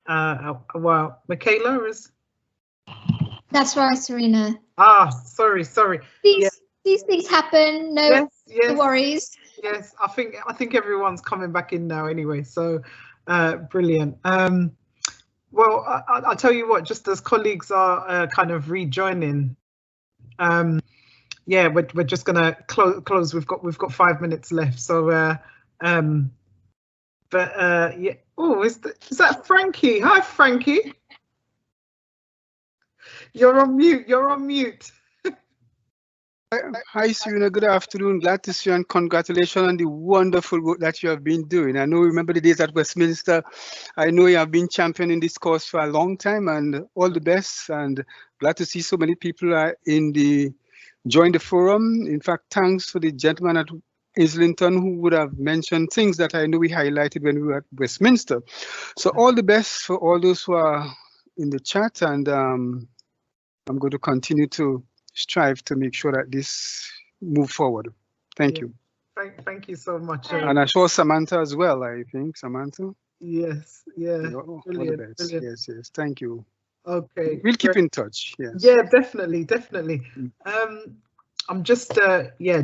a while. Michaela is. That's right, Serena. Ah, sorry. These things happen. No, Yes. no worries. Yes, I think everyone's coming back in now anyway. So, brilliant. Well, I'll tell you what. Just as colleagues are kind of rejoining, yeah, we're just gonna close. We've got 5 minutes left. So, yeah. Oh, is that Frankie? Hi, Frankie. You're on mute. Hi, Serena. Good afternoon. Glad to see you and congratulations on the wonderful work that you have been doing. I know, remember the days at Westminster. I know you have been championing this cause for a long time, and all the best. And glad to see so many people join the forum. In fact, thanks for the gentleman at Islington who would have mentioned things that I know we highlighted when we were at Westminster. So all the best for all those who are in the chat, and I'm going to continue to strive to make sure that this move forward. Thank you. Thank you so much. And I saw Samantha as well, I think. Samantha? Yes, yeah. All the best. Yes, thank you. Okay. We'll keep in touch. Yes. Yeah, definitely. I'm just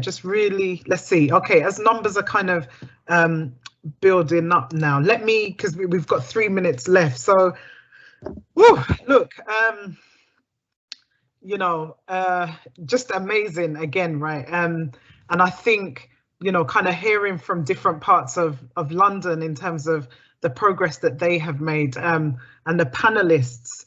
just really, let's see. Okay, as numbers are kind of building up now, let me, because we've got 3 minutes left. So, look, you know, just amazing again, right? And I think, you know, kind of hearing from different parts of London in terms of the progress that they have made, and the panelists,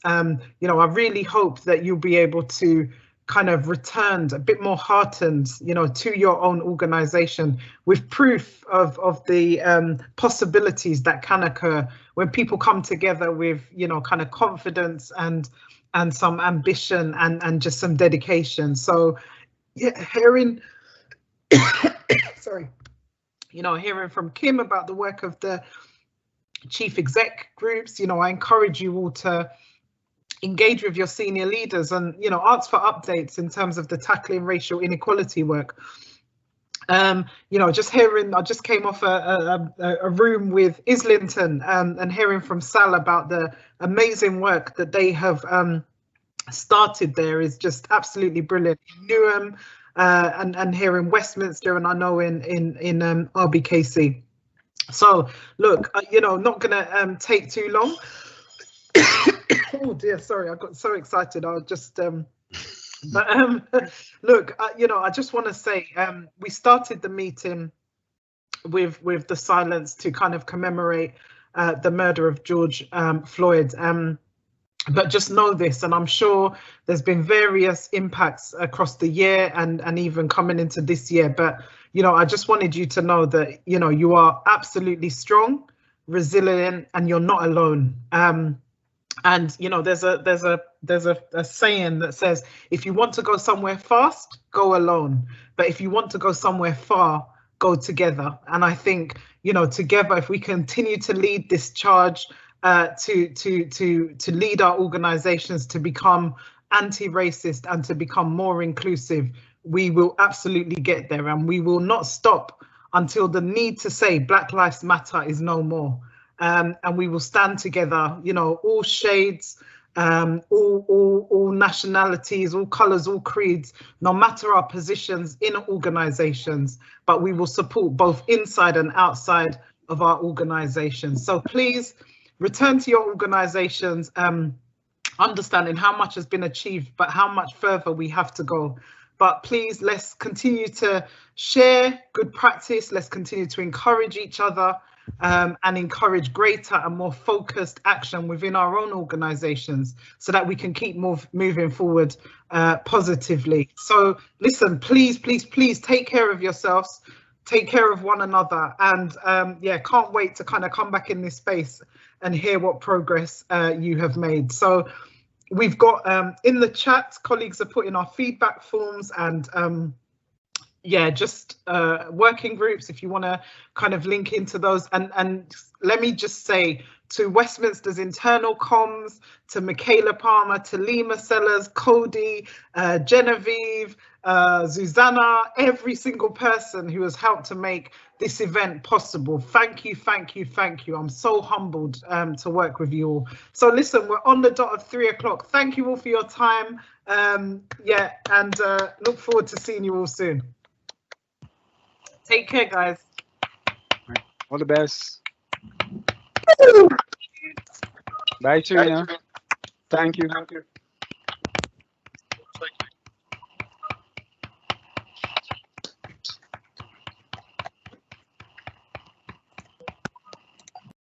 you know, I really hope that you'll be able to kind of return a bit more heartened, you know, to your own organisation with proof of the possibilities that can occur when people come together with, you know, kind of confidence and some ambition and just some dedication. So, yeah, hearing, sorry, you know, hearing from Kim about the work of the chief exec groups, you know, I encourage you all to engage with your senior leaders and, you know, ask for updates in terms of the tackling racial inequality work. You know, just hearing, I just came off a room with Islington, and hearing from Sal about the amazing work that they have started there is just absolutely brilliant. In Newham, and here in Westminster, and I know in RBKC. So look, you know, not gonna take too long. Oh dear, sorry, I got so excited. I'll just look, you know, I just want to say, we started the meeting with the silence to kind of commemorate the murder of George Floyd. But just know this, and I'm sure there's been various impacts across the year and even coming into this year. But, you know, I just wanted you to know that, you know, you are absolutely strong, resilient, and you're not alone. And, you know, there's a saying that says, if you want to go somewhere fast, go alone. But if you want to go somewhere far, go together. And I think, you know, together, if we continue to lead this charge, to lead our organizations to become anti-racist and to become more inclusive, we will absolutely get there, and we will not stop until the need to say Black Lives Matter is no more. And we will stand together, you know, all shades, all nationalities, all colours, all creeds, no matter our positions in organizations, but we will support both inside and outside of our organizations. So please, return to your organizations, understanding how much has been achieved, but how much further we have to go. But please, let's continue to share good practice. Let's continue to encourage each other, and encourage greater and more focused action within our own organizations so that we can keep moving forward positively. So listen, please, please, please take care of yourselves. Take care of one another, and yeah, can't wait to kind of come back in this space and hear what progress you have made. So we've got in the chat, colleagues are putting our feedback forms and yeah, just working groups if you want to kind of link into those. And let me just say to Westminster's internal comms, to Michaela Palmer, to Lima Sellers, Cody, Genevieve, Susanna, every single person who has helped to make this event possible. Thank you, thank you, thank you. I'm so humbled to work with you all. So listen, we're on the dot of 3 o'clock. Thank you all for your time. Yeah, and look forward to seeing you all soon. Take care, guys. All the best. Bye, Serena. Thank you.